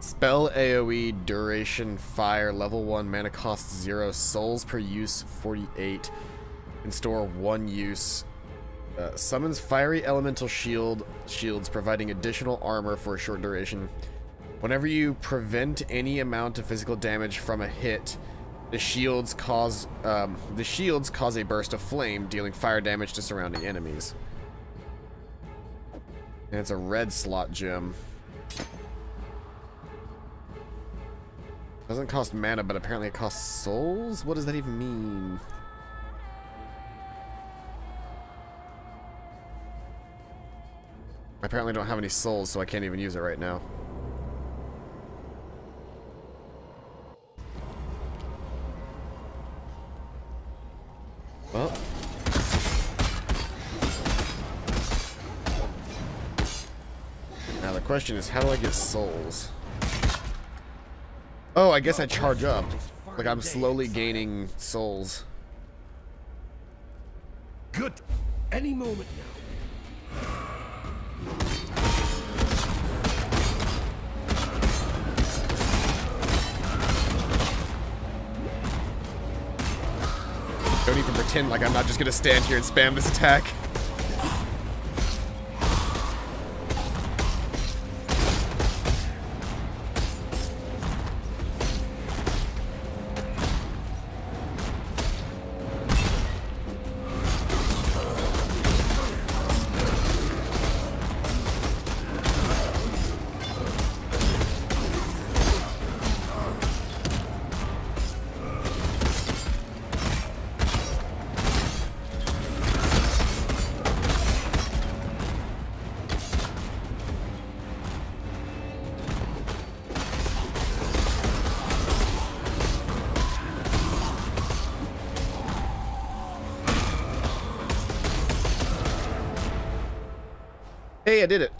Spell AoE duration fire level 1 mana cost 0 souls per use 48. Can store 1 use. Summons fiery elemental shields providing additional armor for a short duration. Whenever you prevent any amount of physical damage from a hit, the shields cause a burst of flame, dealing fire damage to surrounding enemies. And it's a red slot gem. Doesn't cost mana, but apparently it costs souls? What does that even mean? I apparently don't have any souls, so I can't even use it right now. Well. Now the question is, how do I get souls? Oh, I guess I charge up. Like I'm slowly gaining souls. Good. Any moment now. Don't even pretend like I'm not just gonna stand here and spam this attack. Hey, I did it.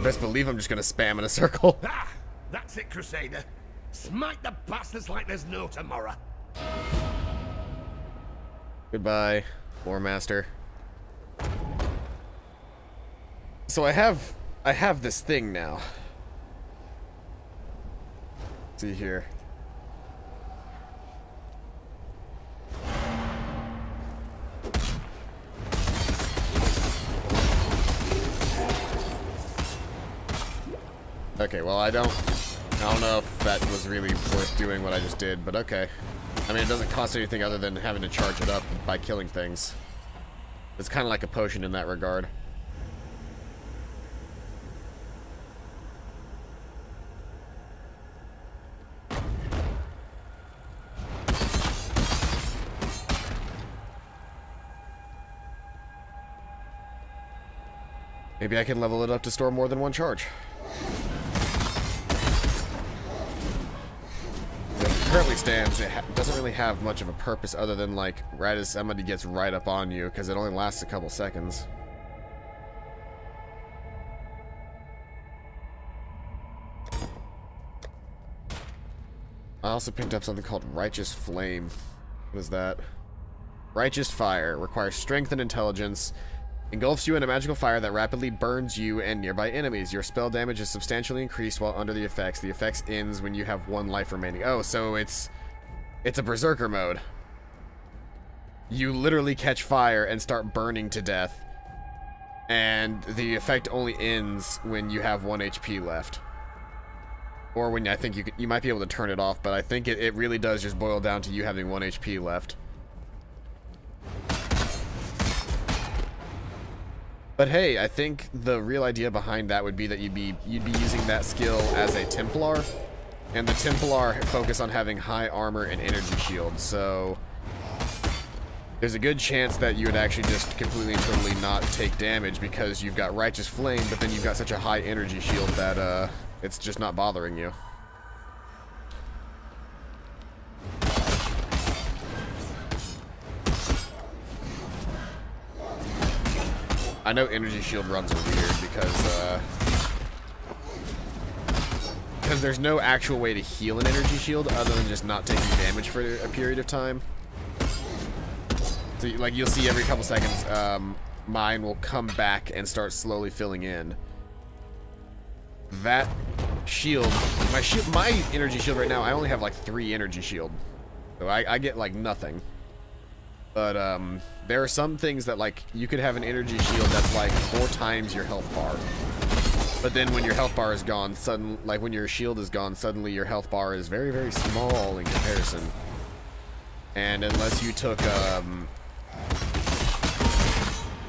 Best believe I'm just gonna spam in a circle. Ah, that's it, Crusader. Smite the bastards like there's no tomorrow. Goodbye, Lore Master. So I have this thing now. Let's see here. Okay, well I don't know if that was really worth doing what I just did, but okay. I mean, it doesn't cost anything other than having to charge it up by killing things. It's kind of like a potion in that regard. Maybe I can level it up to store more than one charge. As it currently stands, it doesn't really have much of a purpose other than, like, right as somebody gets right up on you, because it only lasts a couple seconds. I also picked up something called Righteous Flame. What is that? Righteous Fire. Requires strength and intelligence. Engulfs you in a magical fire that rapidly burns you and nearby enemies. Your spell damage is substantially increased while under the effects. The effects ends when you have 1 life remaining. Oh, so it's a berserker mode. You literally catch fire and start burning to death. And the effect only ends when you have 1 HP left. Or when I think you might be able to turn it off, but I think it really does just boil down to you having 1 HP left. But hey, I think the real idea behind that would be that you'd be using that skill as a Templar, and the Templar focus on having high armor and energy shield, so there's a good chance that you would actually just completely and totally not take damage because you've got Righteous Flame, but then you've got such a high energy shield that it's just not bothering you. I know energy shield runs are weird because there's no actual way to heal an energy shield other than just not taking damage for a period of time. So like you'll see every couple seconds, mine will come back and start slowly filling in. That shield, my energy shield right now, I only have like 3 energy shield, so I get like nothing. But there are some things that, like, you could have an energy shield that's like 4 times your health bar. But then when your health bar is gone, like when your shield is gone, suddenly your health bar is very, very small in comparison. And unless you took,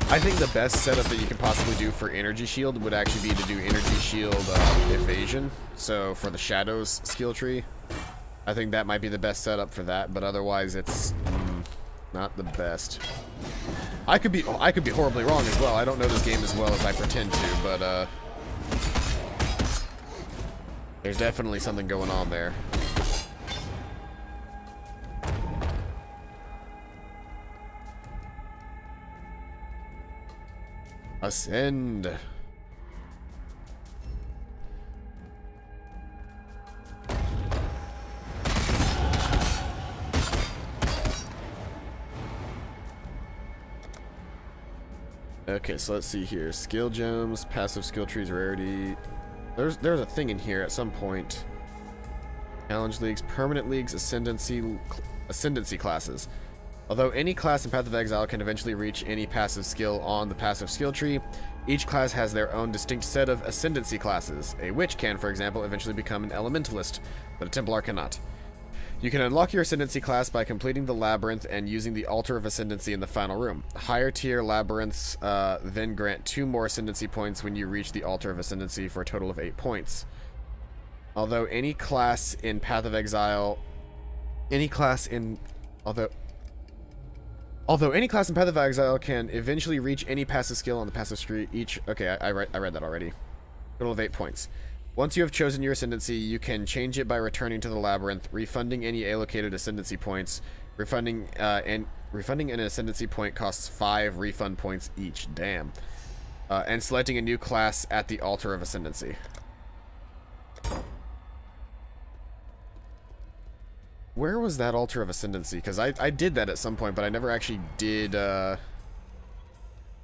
I think the best setup that you can possibly do for energy shield would actually be to do energy shield evasion. So for the shadows skill tree, I think that might be the best setup for that. But otherwise, it's not the best. I could be horribly wrong as well. I don't know this game as well as I pretend to, but there's definitely something going on there. Ascend. Okay, so let's see here. Skill gems, passive skill trees, rarity. There's a thing in here at some point. Challenge leagues, permanent leagues, ascendancy classes. Although any class in Path of Exile can eventually reach any passive skill on the passive skill tree, each class has their own distinct set of ascendancy classes. A witch can, for example, eventually become an elementalist, but a Templar cannot. You can unlock your Ascendancy class by completing the labyrinth and using the Altar of Ascendancy in the final room. Higher tier labyrinths then grant 2 more Ascendancy points when you reach the Altar of Ascendancy for a total of 8 points. Although any class in Path of Exile... Although any class in Path of Exile can eventually reach any passive skill on the passive tree, Okay, I read that already. Total of 8 points. Once you have chosen your Ascendancy, you can change it by returning to the Labyrinth, refunding any allocated Ascendancy points. Refunding an Ascendancy point costs 5 refund points each. Damn. And selecting a new class at the Altar of Ascendancy. Where was that Altar of Ascendancy? Because I did that at some point, but I never actually did, I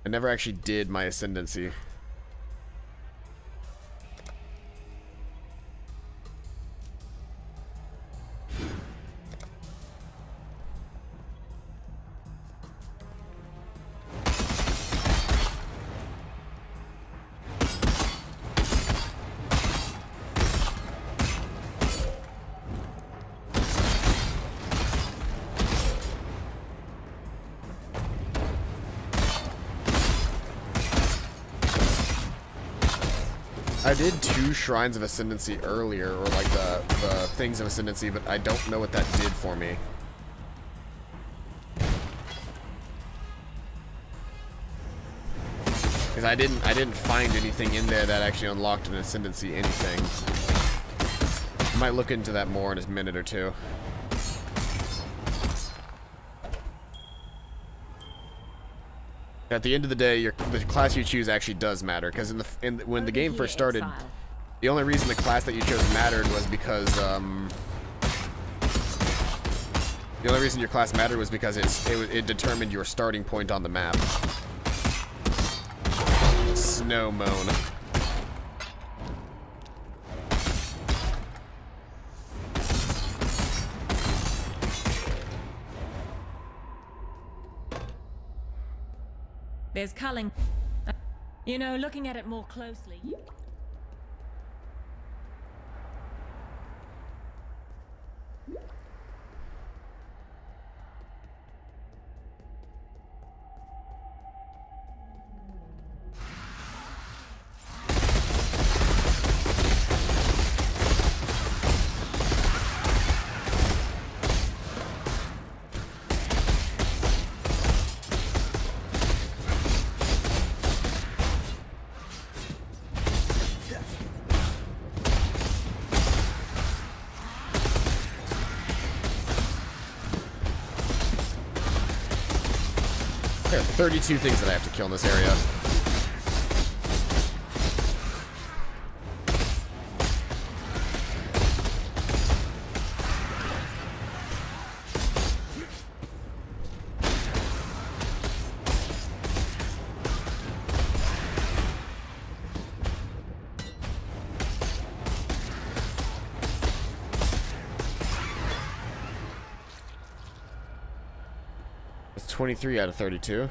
never actually did my Ascendancy. I did 2 Shrines of Ascendancy earlier, or like the Things of Ascendancy, but I don't know what that did for me. Because I didn't find anything in there that actually unlocked an Ascendancy anything. I might look into that more in a minute or two. At the end of the day, the class you choose actually does matter, because when the game first started, the only reason the class that you chose mattered was because the only reason your class mattered was because it determined your starting point on the map. Snow moan. There's culling. You know, looking at it more closely. There are 32 things that I have to kill in this area. It's 23 out of 32.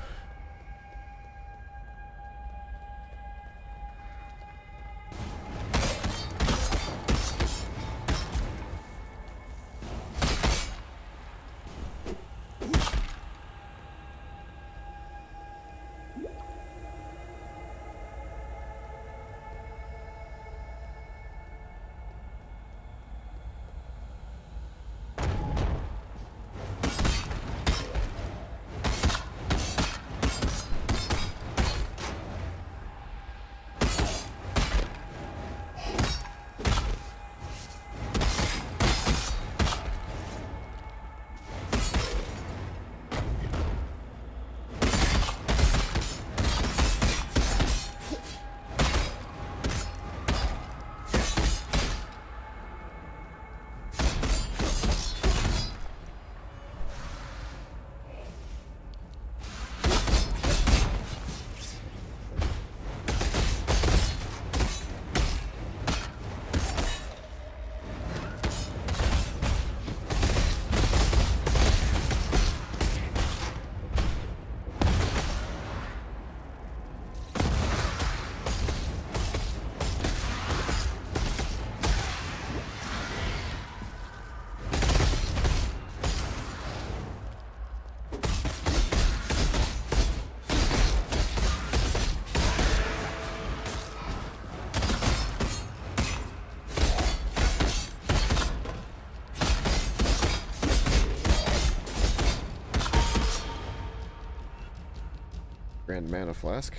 Grand Mana Flask.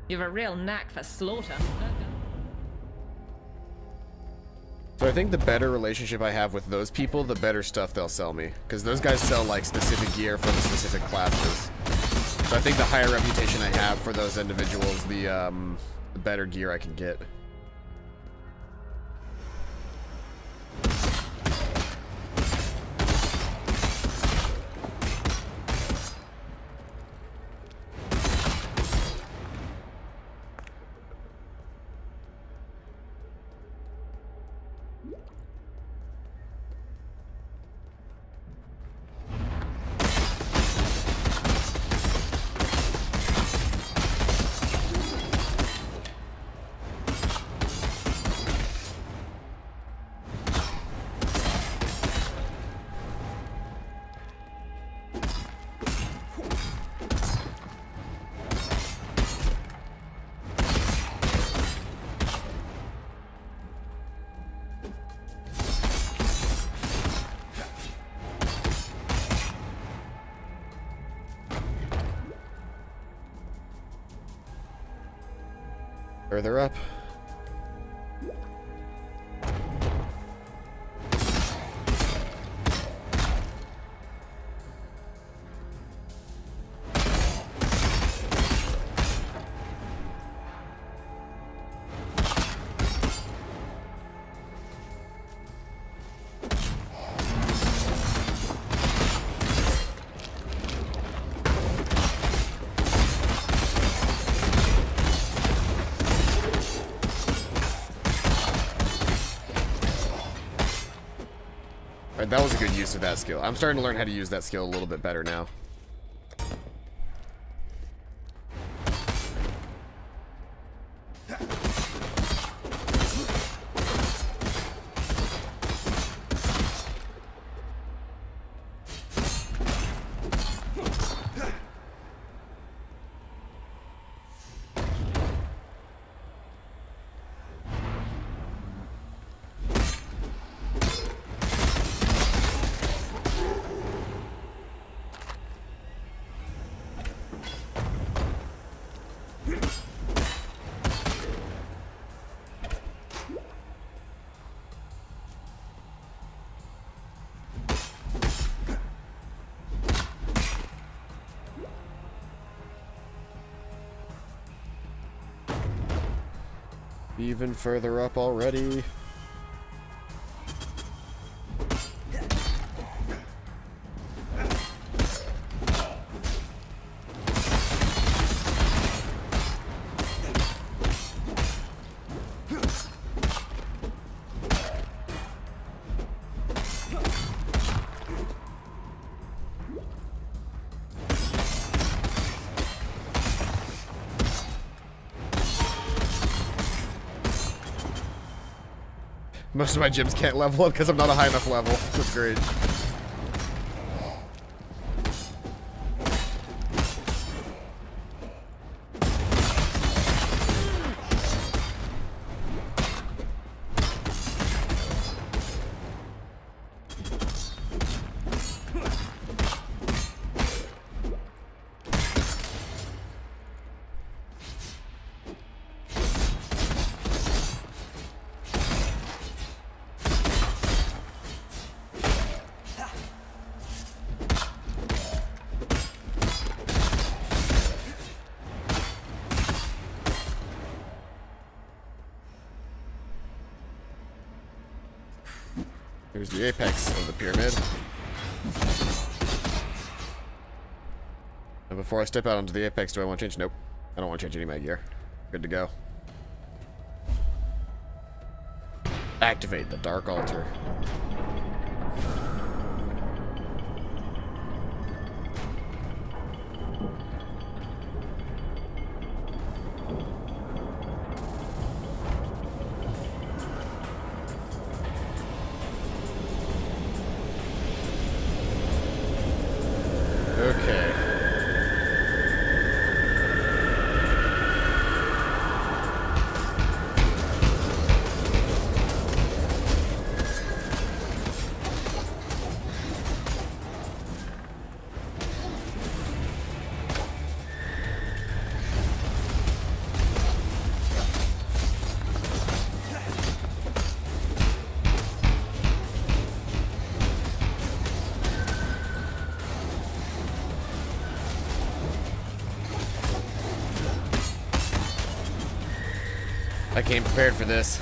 You've a real knack for slaughter. So I think the better relationship I have with those people, the better stuff they'll sell me. Because those guys sell like specific gear for the specific classes. So I think the higher reputation I have for those individuals, the better gear I can get. Further up. Alright, that was a good use of that skill. I'm starting to learn how to use that skill a little bit better now. Even further up already. Most of my gyms can't level up because I'm not a high enough level. That's great. Here's the apex of the pyramid. And before I step out onto the apex, do I want to change? Nope. I don't want to change any of my gear. Good to go. Activate the Dark Altar. Okay. I came prepared for this.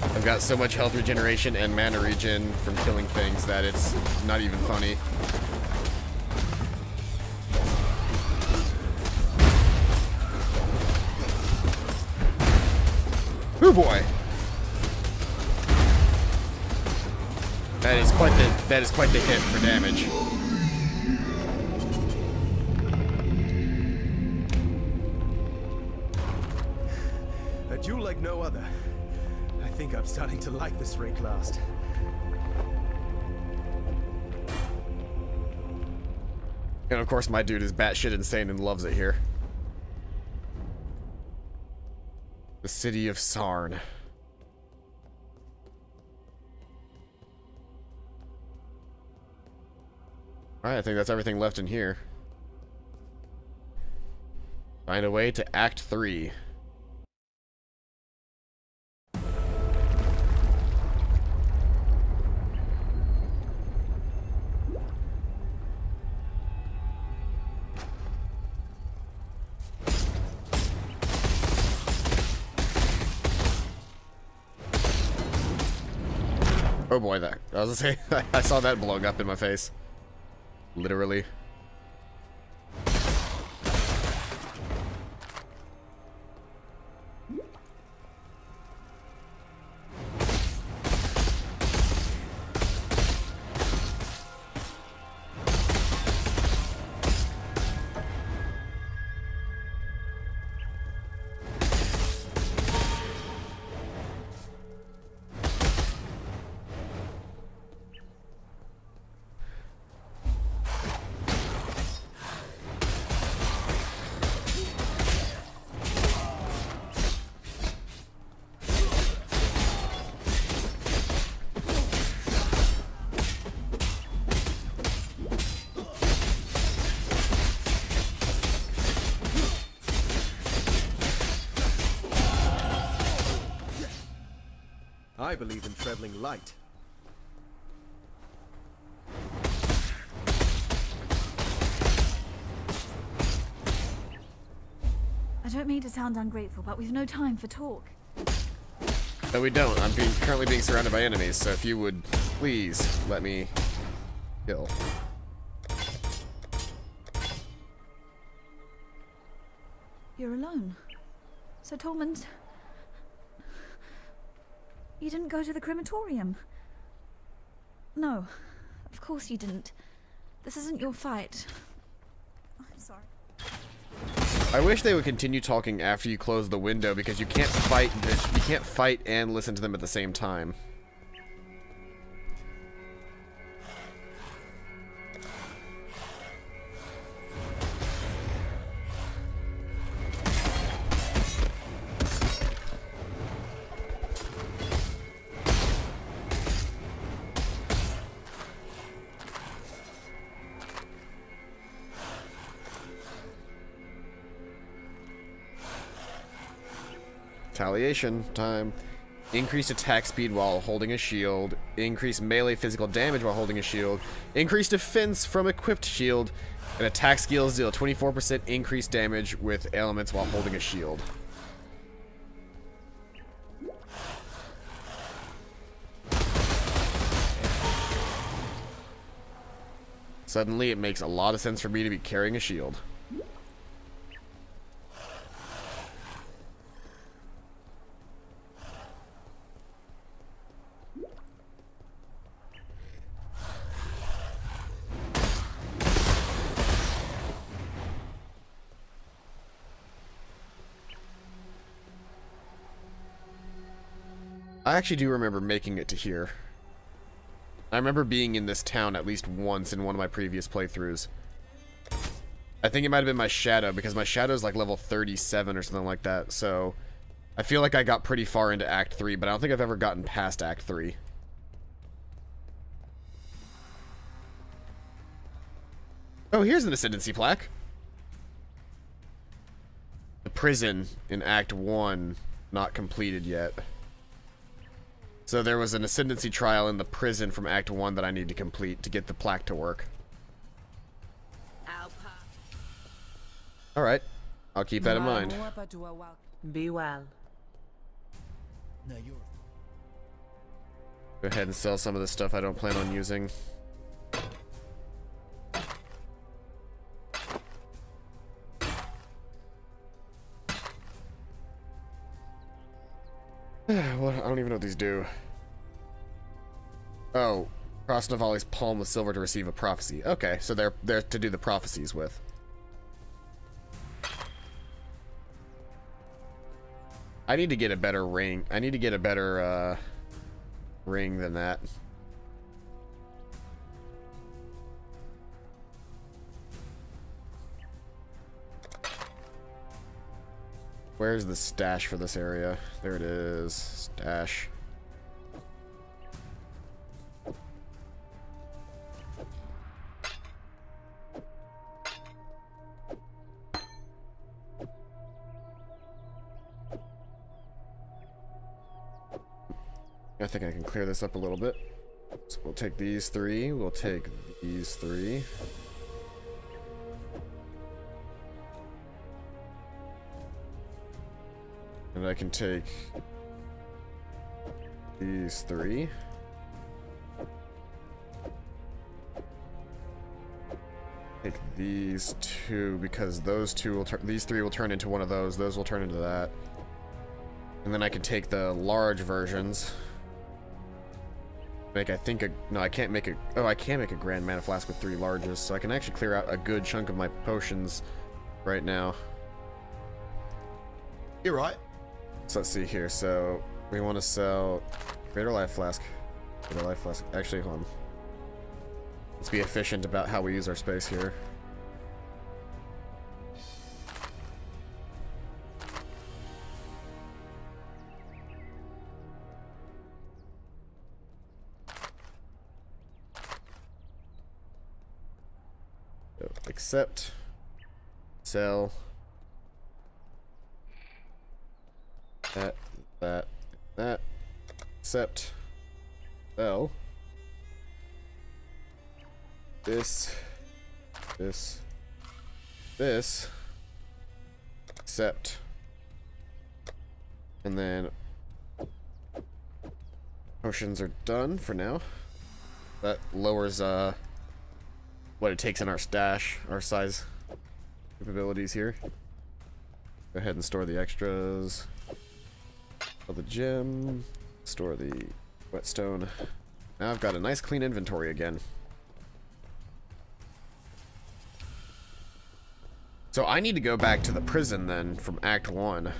I've got so much health regeneration and mana regen from killing things that it's not even funny. Oh boy. That is quite the hit for damage. A duel like no other. I think I'm starting to like this ray class. And of course my dude is batshit insane and loves it here. The city of Sarn. Alright, I think that's everything left in here. Find a way to Act 3. Oh boy, that I was gonna say I saw that blowing up in my face. Literally. I believe in traveling light. I don't mean to sound ungrateful, but we've no time for talk. No, we don't. I'm currently being surrounded by enemies, so if you would please let me kill. You're alone. So Tormund, you didn't go to the crematorium? No, of course you didn't. This isn't your fight. I'm sorry. I wish they would continue talking after you close the window because you can't fight. You can't fight and listen to them at the same time. Retaliation time. Increased attack speed while holding a shield. Increased melee physical damage while holding a shield. Increased defense from equipped shield. And attack skills deal 24% increased damage with elements while holding a shield. Suddenly it makes a lot of sense for me to be carrying a shield. I actually do remember making it to here. I remember being in this town at least once in one of my previous playthroughs. I think it might have been my shadow, because my shadow's like level 37 or something like that, so I feel like I got pretty far into Act 3, but I don't think I've ever gotten past Act 3. Oh, here's an ascendancy plaque. The prison in Act 1, not completed yet. So there was an ascendancy trial in the prison from Act 1 that I need to complete to get the plaque to work. Alright. I'll keep that in mind. Be well. Go ahead and sell some of the stuff I don't plan on using. What? I don't even know what these do. Oh, cross Navali's palm with silver to receive a prophecy. Okay, so they're to do the prophecies with. I need to get a better ring. I need to get a better ring than that. Where's the stash for this area? There it is. Stash. I think I can clear this up a little bit. So we'll take these 3. We'll take these 3. And I can take these 3. Take these 2 because those 2 will turn. These 3 will turn into one of those. Those will turn into that. And then I can take the large versions. Make, I think, no, I can't make a, oh, I can make a grand mana flask with 3 larges, so I can actually clear out a good chunk of my potions right now. You're right. So let's see here. So we want to sell Greater Life Flask. Greater Life Flask. Actually, hold on. Let's be efficient about how we use our space here. So, accept. Sell. That. Accept. Sell. This. Accept. And then potions are done for now. That lowers what it takes in our stash, our size capabilities here. Go ahead and store the extras. The gem, store the whetstone. Now I've got a nice clean inventory again. So I need to go back to the prison then from Act 1.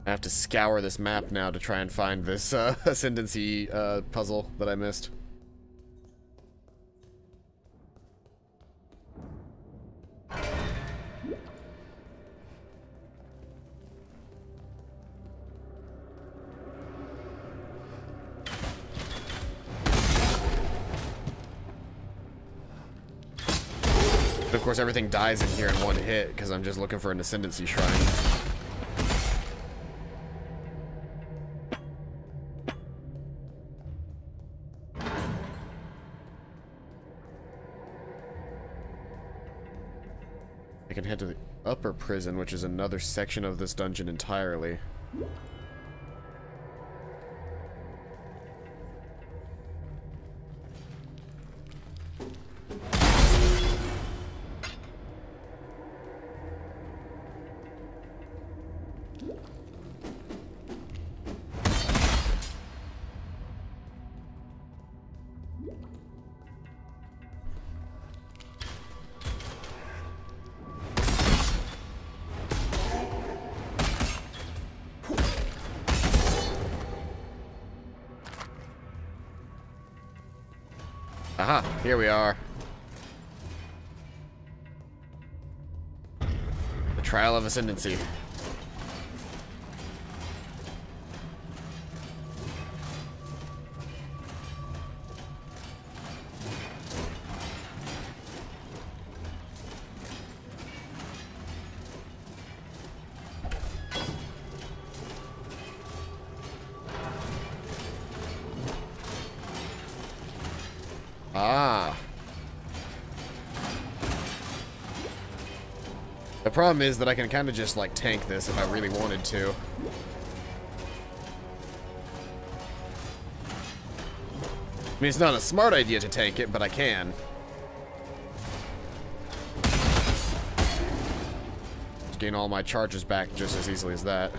I have to scour this map now to try and find this ascendancy puzzle that I missed. But of course everything dies in here in one hit because I'm just looking for an ascendancy shrine. I can head to the upper prison, which is another section of this dungeon entirely. Aha, here we are. The Trial of Ascendancy. Ah. The problem is that I can kind of just, like, tank this if I really wanted to. I mean, it's not a smart idea to tank it, but I can. Just gain all my charges back just as easily as that.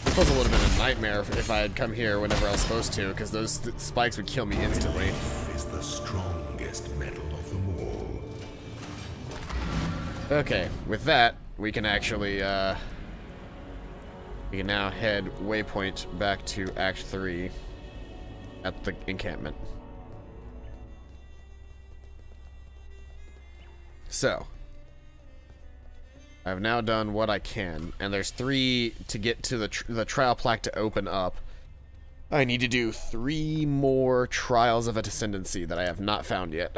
This was a little bit of a nightmare if I had come here whenever I was supposed to, because those spikes would kill me instantly. Life is the strongest metal of them all. Okay, with that, we can actually, we can now head waypoint back to Act 3 at the encampment. So, I've now done what I can, and there's 3 to get to the trial plaque to open up. I need to do 3 more trials of ascendancy that I have not found yet.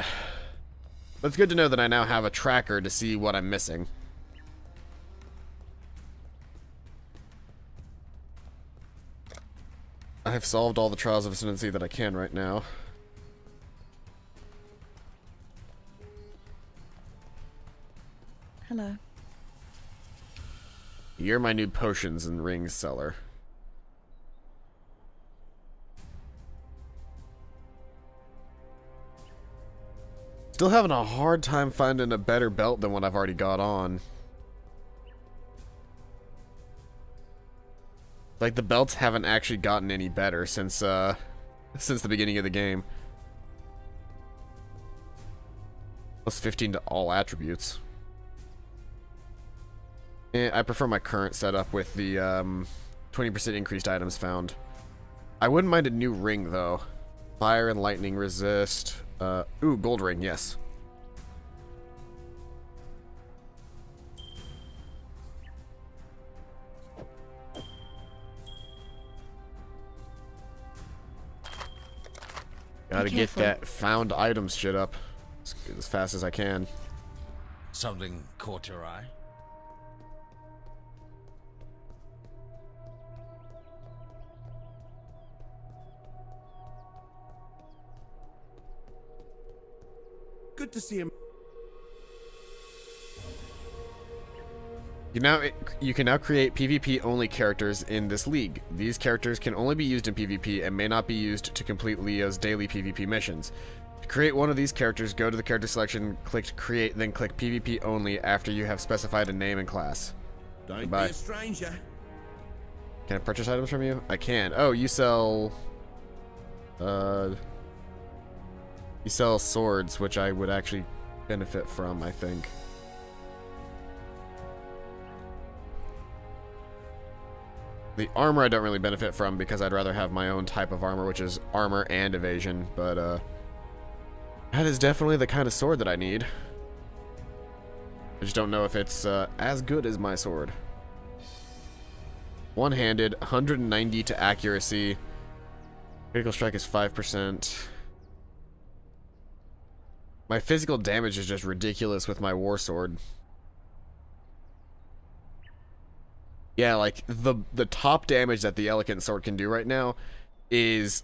But it's good to know that I now have a tracker to see what I'm missing. I've solved all the trials of ascendancy that I can right now. Hello. You're my new potions and rings seller. Still having a hard time finding a better belt than what I've already got on. Like, the belts haven't actually gotten any better since the beginning of the game. Plus 15 to all attributes. I prefer my current setup with the 20% increased items found. I wouldn't mind a new ring, though. Fire and lightning resist. Ooh, gold ring, yes. Gotta get that found items shit up as fast as I can. Something caught your eye? Good to see him. You can now create PvP only characters in this league. These characters can only be used in PvP and may not be used to complete Leo's daily PvP missions. To create one of these characters, go to the character selection, click create, then click PvP only after you have specified a name and class. Don't Goodbye. be a stranger. Can I purchase items from you? I can. Oh, you sell you sell swords, which I would actually benefit from, I think. The armor I don't really benefit from because I'd rather have my own type of armor, which is armor and evasion, but that is definitely the kind of sword that I need. I just don't know if it's as good as my sword. One-handed, 190 to accuracy. Critical strike is 5%. My physical damage is just ridiculous with my war sword. Yeah, like the top damage that the elegant sword can do right now is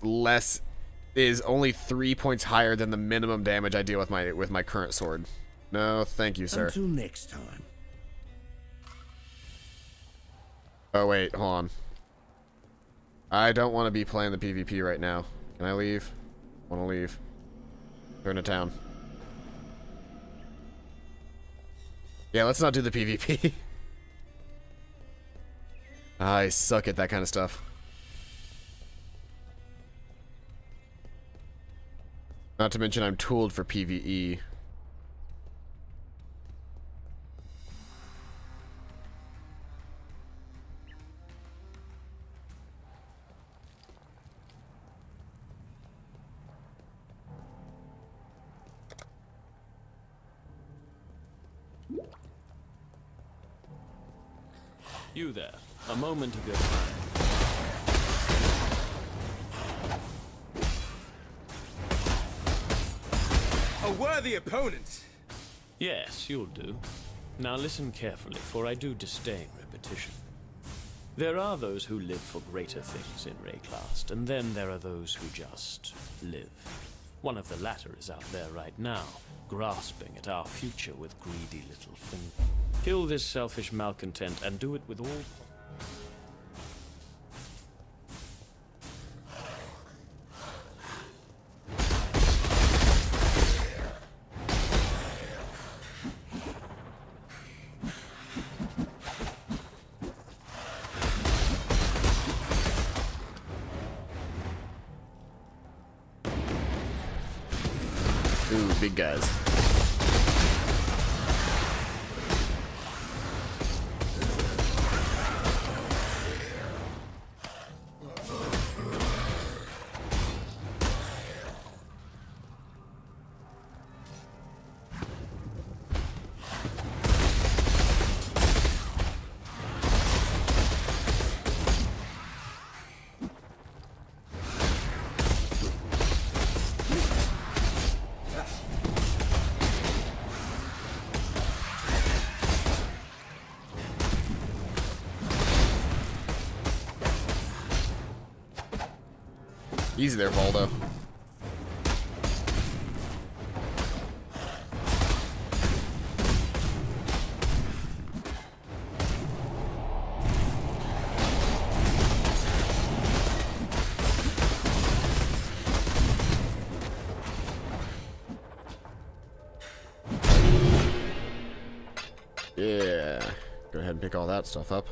only 3 points higher than the minimum damage I deal with my current sword. No, thank you, sir. Until next time. Oh wait, hold on. I don't want to be playing the PvP right now. Can I leave? I want to leave. Turn to town. Yeah, let's not do the PvP. I suck at that kind of stuff. Not to mention I'm tooled for PvE. You there, a moment ago. A worthy opponent! Yes, you'll do. Now listen carefully, for I do disdain repetition. There are those who live for greater things in Rayclast, and then there are those who just live. One of the latter is out there right now, grasping at our future with greedy little fingers. Kill this selfish malcontent and do it with all... Ooh, big guys. Easy there, Valdo. Yeah. Go ahead and pick all that stuff up.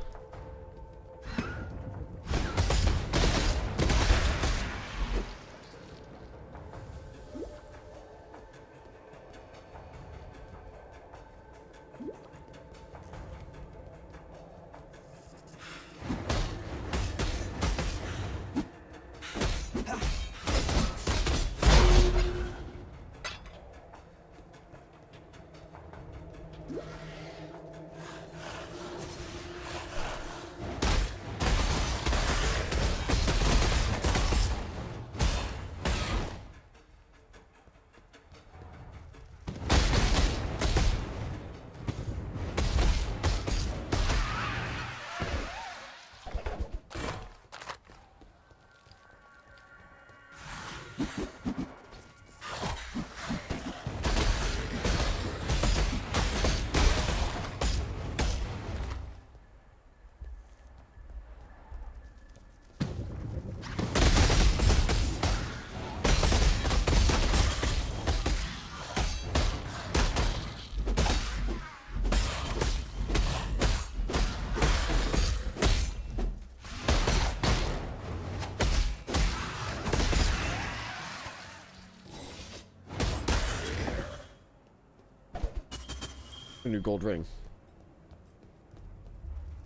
A new gold ring.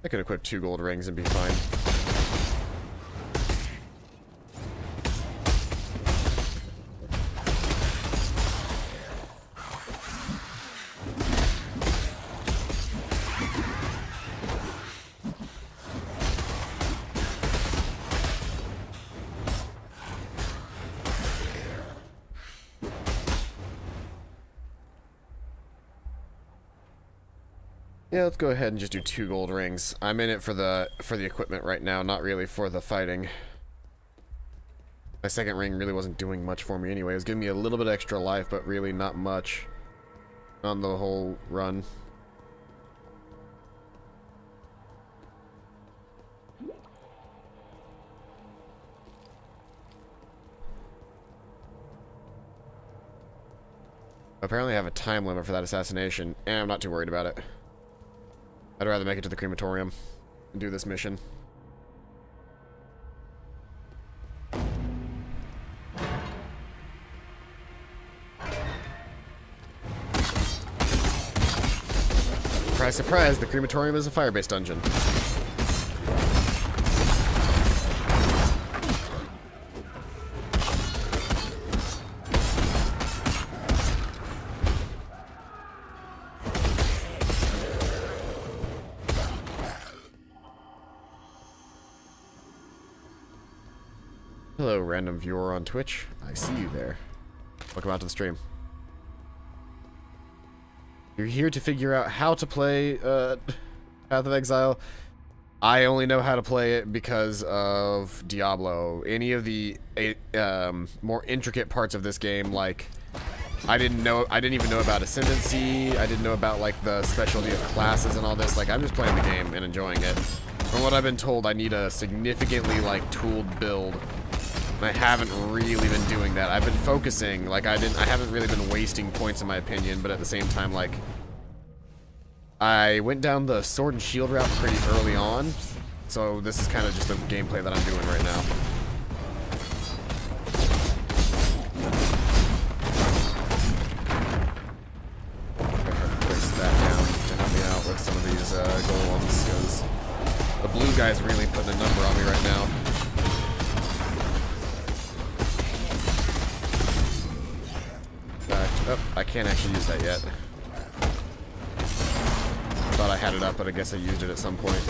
I could equip 2 gold rings and be fine. Yeah, let's go ahead and just do 2 gold rings. I'm in it for the equipment right now, not really for the fighting. My second ring really wasn't doing much for me anyway. It was giving me a little bit extra life, but really not much on the whole run. Apparently I have a time limit for that assassination, and I'm not too worried about it. I'd rather make it to the crematorium and do this mission. Surprise, surprise, the crematorium is a fire-based dungeon. Hello, random viewer on Twitch. I see you there. Welcome out to the stream. You're here to figure out how to play Path of Exile. I only know how to play it because of Diablo. Any of the more intricate parts of this game, like I didn't even know about Ascendancy. I didn't know about like the specialty of classes and all this. Like I'm just playing the game and enjoying it. From what I've been told, I need a significantly like tooled build. And I haven't really been doing that. I've been focusing, like I haven't really been wasting points in my opinion, but at the same time, like, I went down the sword and shield route pretty early on, so this is kind of just the gameplay that I'm doing right now. Place that down to help me out with some of these golems, because the blue guy's really putting a number on me right now. Oh, I can't actually use that yet. Thought I had it up, but I guess I used it at some point.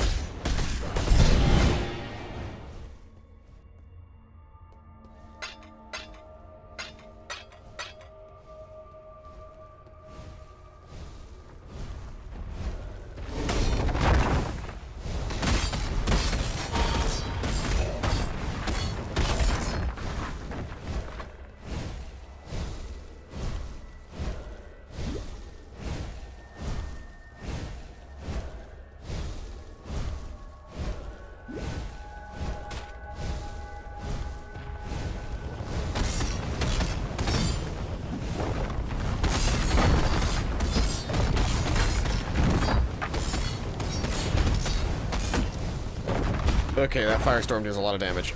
Okay, that firestorm does a lot of damage.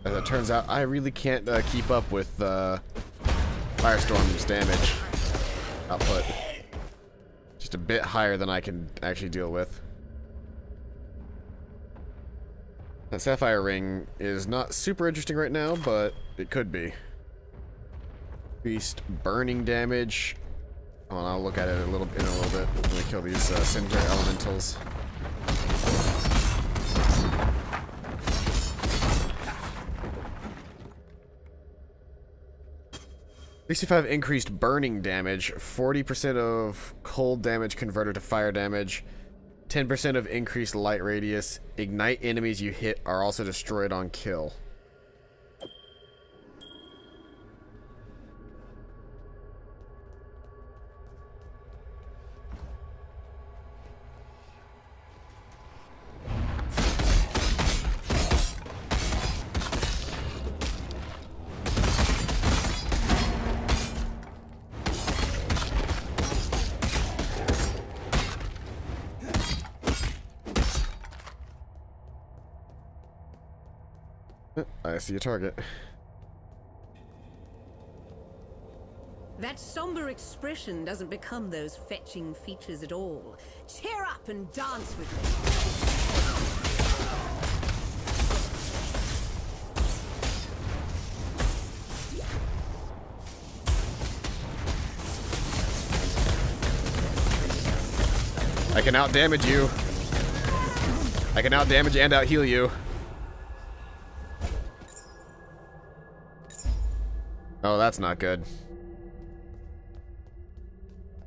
As it turns out, I really can't keep up with Firestorm's damage output. Just a bit higher than I can actually deal with. That sapphire ring is not super interesting right now, but it could be. Increased burning damage. Oh, I'll look at it in a little bit. I'm gonna kill these cinder elementals. 65 increased burning damage, 40% of cold damage converted to fire damage, 10% of increased light radius. Ignite enemies you hit are also destroyed on kill. I see a target. That somber expression doesn't become those fetching features at all. Cheer up and dance with me. I can out-damage you. I can out-damage and out-heal you. Oh, that's not good.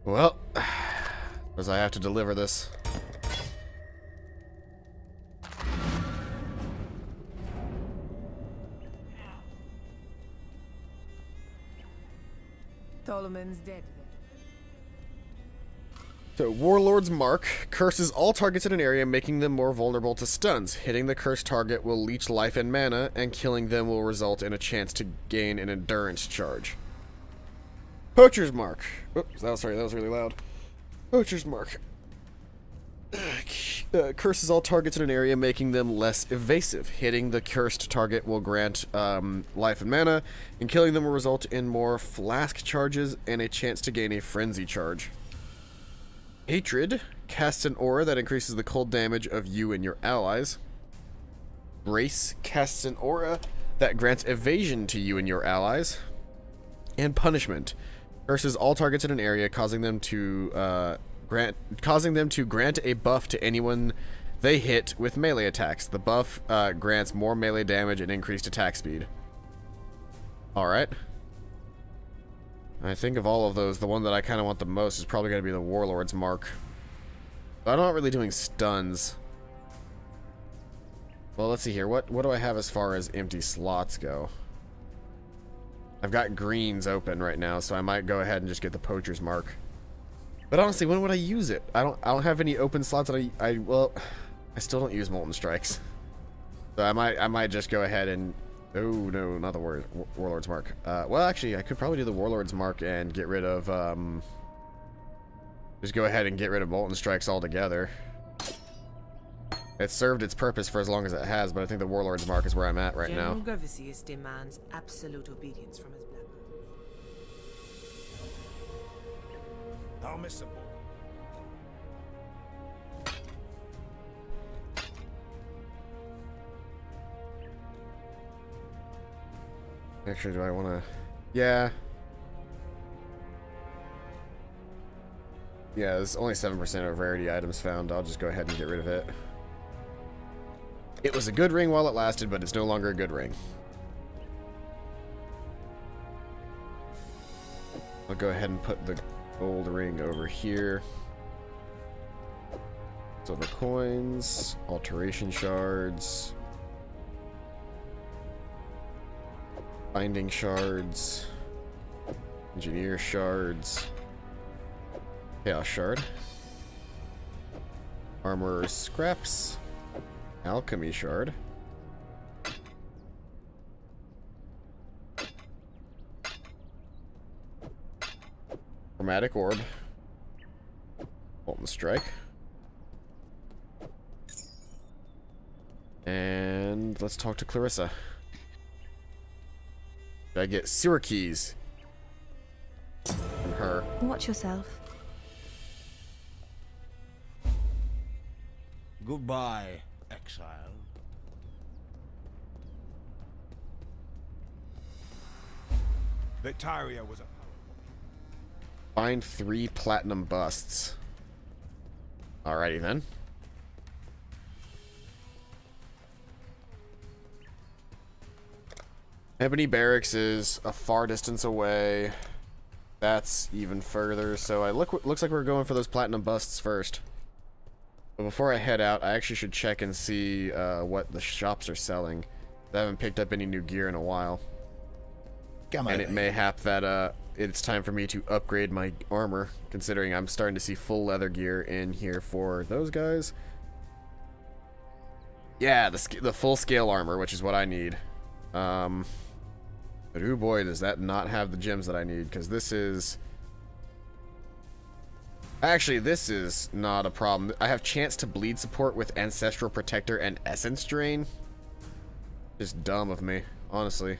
Well, as I have to deliver this. Toloman's dead. So, Warlord's Mark curses all targets in an area, making them more vulnerable to stuns. Hitting the cursed target will leech life and mana, and killing them will result in a chance to gain an endurance charge. Poacher's Mark. Oops, that was really loud. Poacher's Mark. curses all targets in an area, making them less evasive. Hitting the cursed target will grant life and mana, and killing them will result in more flask charges and a chance to gain a frenzy charge. Hatred casts an aura that increases the cold damage of you and your allies. Brace casts an aura that grants evasion to you and your allies. And Punishment curses all targets in an area, causing them to grant a buff to anyone they hit with melee attacks. The buff grants more melee damage and increased attack speed. Alright. I think of all of those, the one that I kind of want the most is probably going to be the Warlord's Mark. But I'm not really doing stuns. Well, let's see here. What do I have as far as empty slots go? I've got greens open right now, so I might go ahead and just get the Poacher's Mark. But honestly, when would I use it? I don't have any open slots that I still don't use Molten Strikes. So I might just go ahead and oh no, not the Warlord's Mark. Well, actually, I could probably do the Warlord's Mark and get rid of just go ahead and get rid of Molten Strikes altogether. It's served its purpose for as long as it has, but I think the Warlord's Mark is where I'm at right now. General Govicius demands absolute obedience from his black. I'll miss him. Actually, do I want to... Yeah. Yeah, there's only 7% of rarity items found. I'll just go ahead and get rid of it. It was a good ring while it lasted, but it's no longer a good ring. I'll go ahead and put the gold ring over here. Silver coins, alteration shards, binding shards, engineer shards, chaos shard, armor scraps, alchemy shard, chromatic orb, molten strike, and let's talk to Clarissa. Did I get sewer keys from her? Watch yourself. Goodbye, Exile. Victaria was a... Find 3 platinum busts. Alrighty then. Ebony Barracks is a far distance away. That's even further. So looks like we're going for those platinum busts first. But before I head out, I actually should check and see what the shops are selling. I haven't picked up any new gear in a while. And it may hap that it's time for me to upgrade my armor, considering I'm starting to see full leather gear in here for those guys. Yeah, the full scale armor, which is what I need. But oh boy, does that not have the gems that I need, because this is... Actually, this is not a problem. I have chance to bleed support with Ancestral Protector and Essence Drain. Just dumb of me, honestly.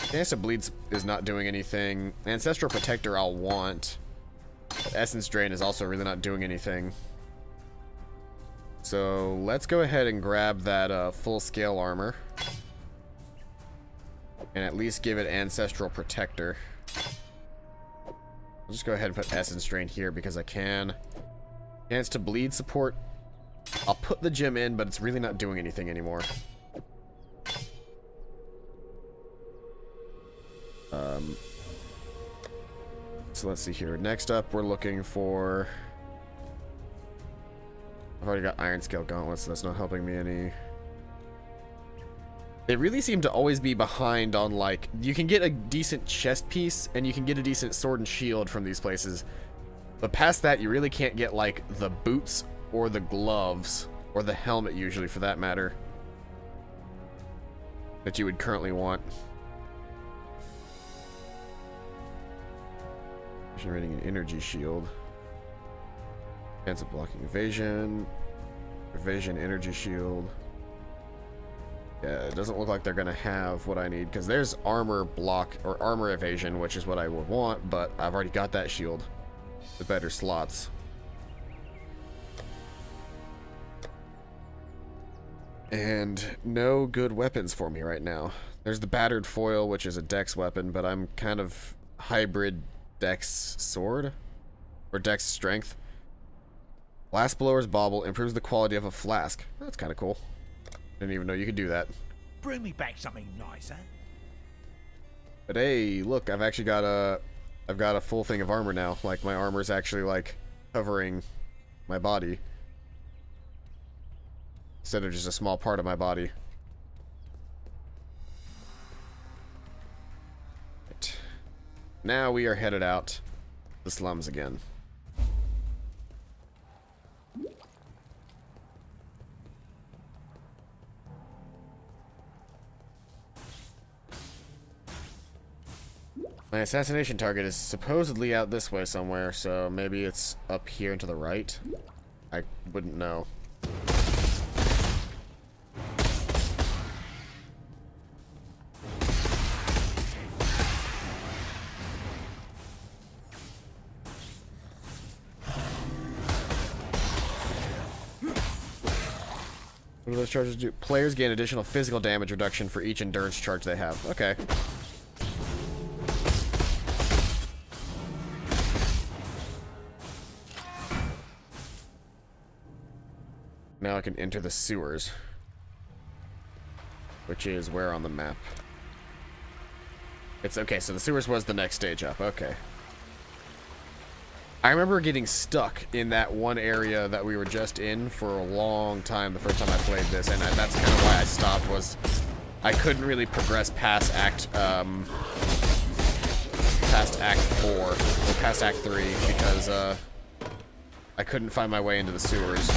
Chance to bleed is not doing anything. Ancestral Protector I'll want. But Essence Drain is also really not doing anything. So let's go ahead and grab that full scale armor. And at least give it Ancestral Protector. I'll just go ahead and put Essence Drain here because I can. Chance to bleed support. I'll put the gem in, but it's really not doing anything anymore. So let's see here. Next up, we're looking for... I've already got Iron Scale Gauntlets, so that's not helping me any. They really seem to always be behind on, like, you can get a decent chest piece and you can get a decent sword and shield from these places. But past that, you really can't get, like, the boots or the gloves or the helmet, usually, for that matter, that you would currently want. Generating an energy shield. Chance of blocking evasion. Evasion, energy shield. Yeah, it doesn't look like they're gonna have what I need, because there's armor block, or armor evasion, which is what I would want, but I've already got that shield. The better slots. And no good weapons for me right now. There's the battered foil, which is a dex weapon, but I'm kind of hybrid dex sword, or dex strength. Blast blower's bauble improves the quality of a flask. That's kind of cool. Didn't even know you could do that. Bring me back something nice, eh? But hey, look, I've actually got a full thing of armor now. Like, my armor's actually, like, covering my body. Instead of just a small part of my body. Right. Now we are headed out the slums again. My assassination target is supposedly out this way somewhere, so maybe it's up here and to the right. I wouldn't know. What do those charges do? Players gain additional physical damage reduction for each endurance charge they have. Okay. Now I can enter the sewers. Which is where on the map? It's okay, so the sewers was the next stage up. Okay. I remember getting stuck in that one area that we were just in for a long time the first time I played this, and that's kind of why I stopped, was I couldn't really progress past Act 4, or past Act 3, because I couldn't find my way into the sewers.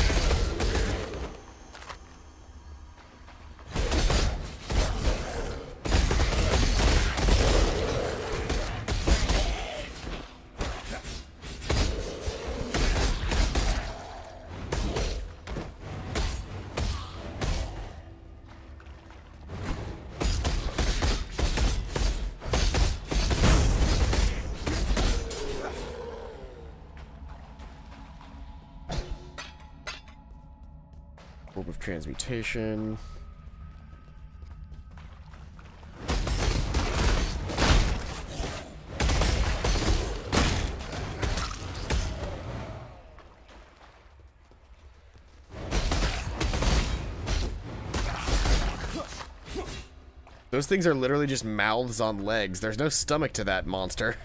Orb of Transmutation. Those things are literally just mouths on legs. There's no stomach to that monster.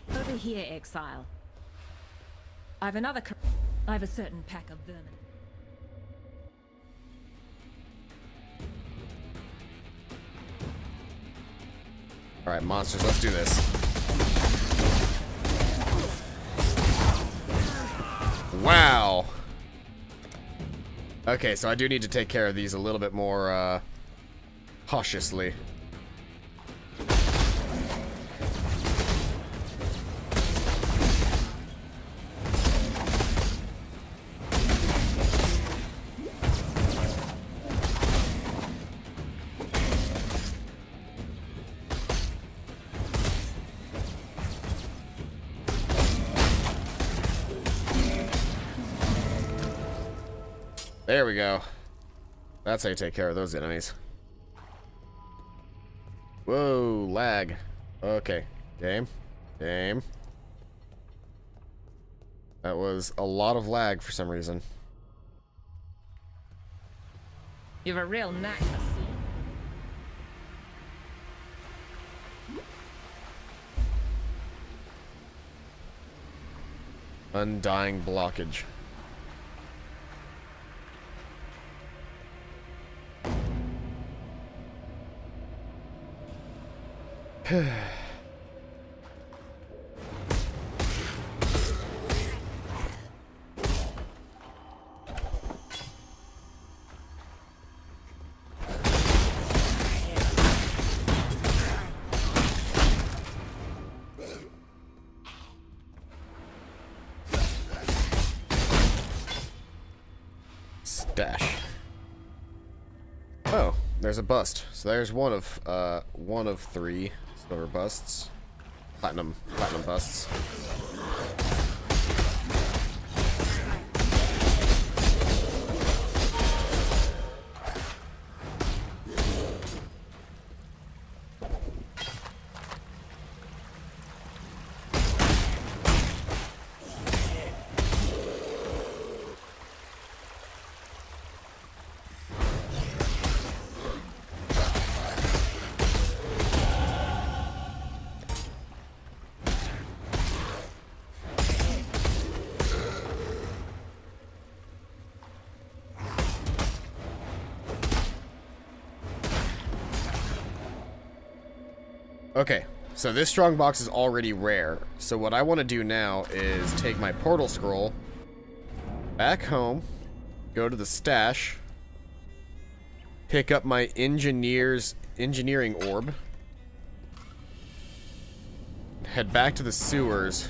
Over here, Exile. I have a certain pack of vermin. Alright, monsters, let's do this. Wow! Okay, so I do need to take care of these a little bit more, cautiously. There we go. That's how you take care of those enemies. Whoa, lag. Okay. Game. Game. That was a lot of lag for some reason. You've a real knack for seeing. Undying blockage. stash. Oh, there's a bust. So there's one of 3 silver busts. Platinum busts. Okay, so this strong box is already rare. So what I want to do now is take my portal scroll back home, go to the stash, pick up my engineering orb, head back to the sewers.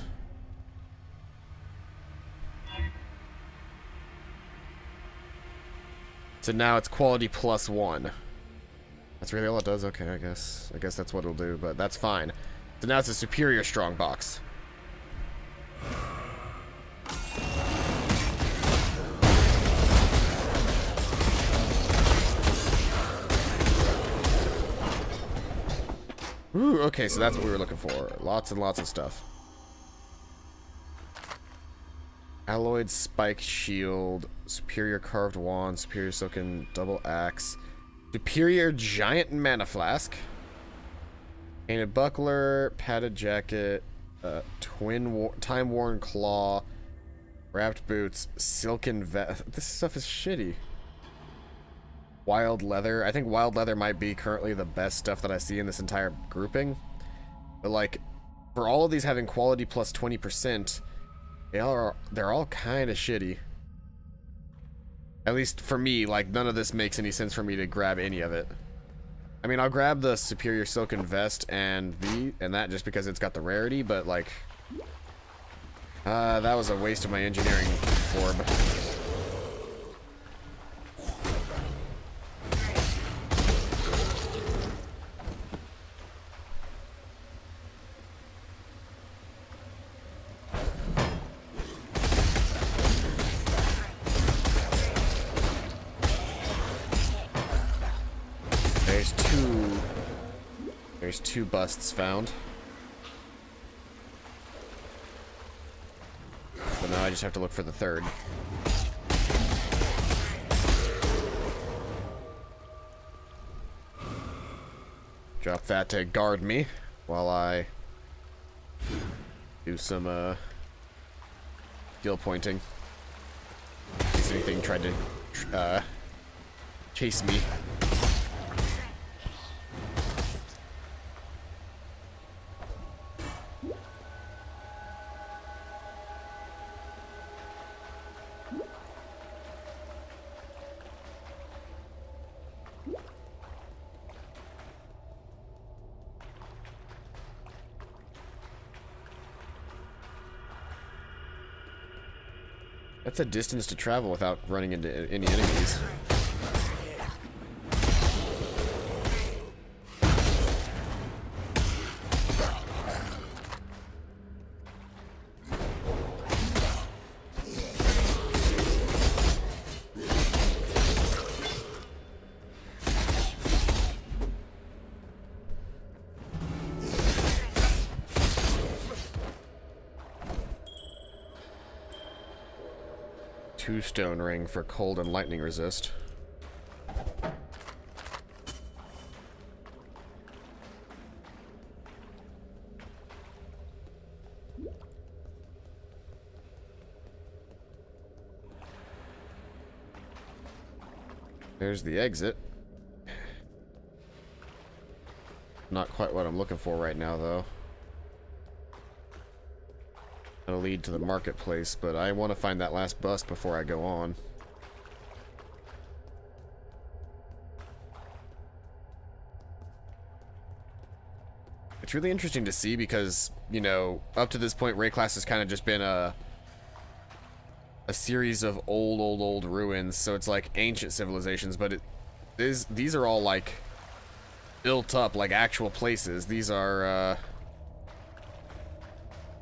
So now it's quality +1. That's really all it does? Okay, I guess that's what it'll do, but that's fine. So now it's a superior strong box. Ooh, okay, so that's what we were looking for. Lots and lots of stuff. Alloyed spike shield, superior carved wand, superior silken double axe, superior giant mana flask, painted buckler, padded jacket, time worn claw, wrapped boots, silken vest. This stuff is shitty. Wild leather. I think wild leather might be currently the best stuff that I see in this entire grouping. But like, for all of these having quality plus 20%, they're all kind of shitty. At least for me, like, none of this makes any sense for me to grab any of it. I mean, I'll grab the superior silken vest and that just because it's got the rarity, but like, that was a waste of my engineering orb. There's two busts found. So now I just have to look for the third. Drop that to guard me while I do some skill pointing. In case anything tried to chase me. That's a distance to travel without running into any enemies. Stone ring for cold and lightning resist. There's the exit. Not quite what I'm looking for right now, though. It'll lead to the marketplace, but I want to find that last bust before I go on. It's really interesting to see because, you know, up to this point, Ray Class has kind of just been a a series of old ruins, so it's like ancient civilizations, but these are all like built up like actual places. These are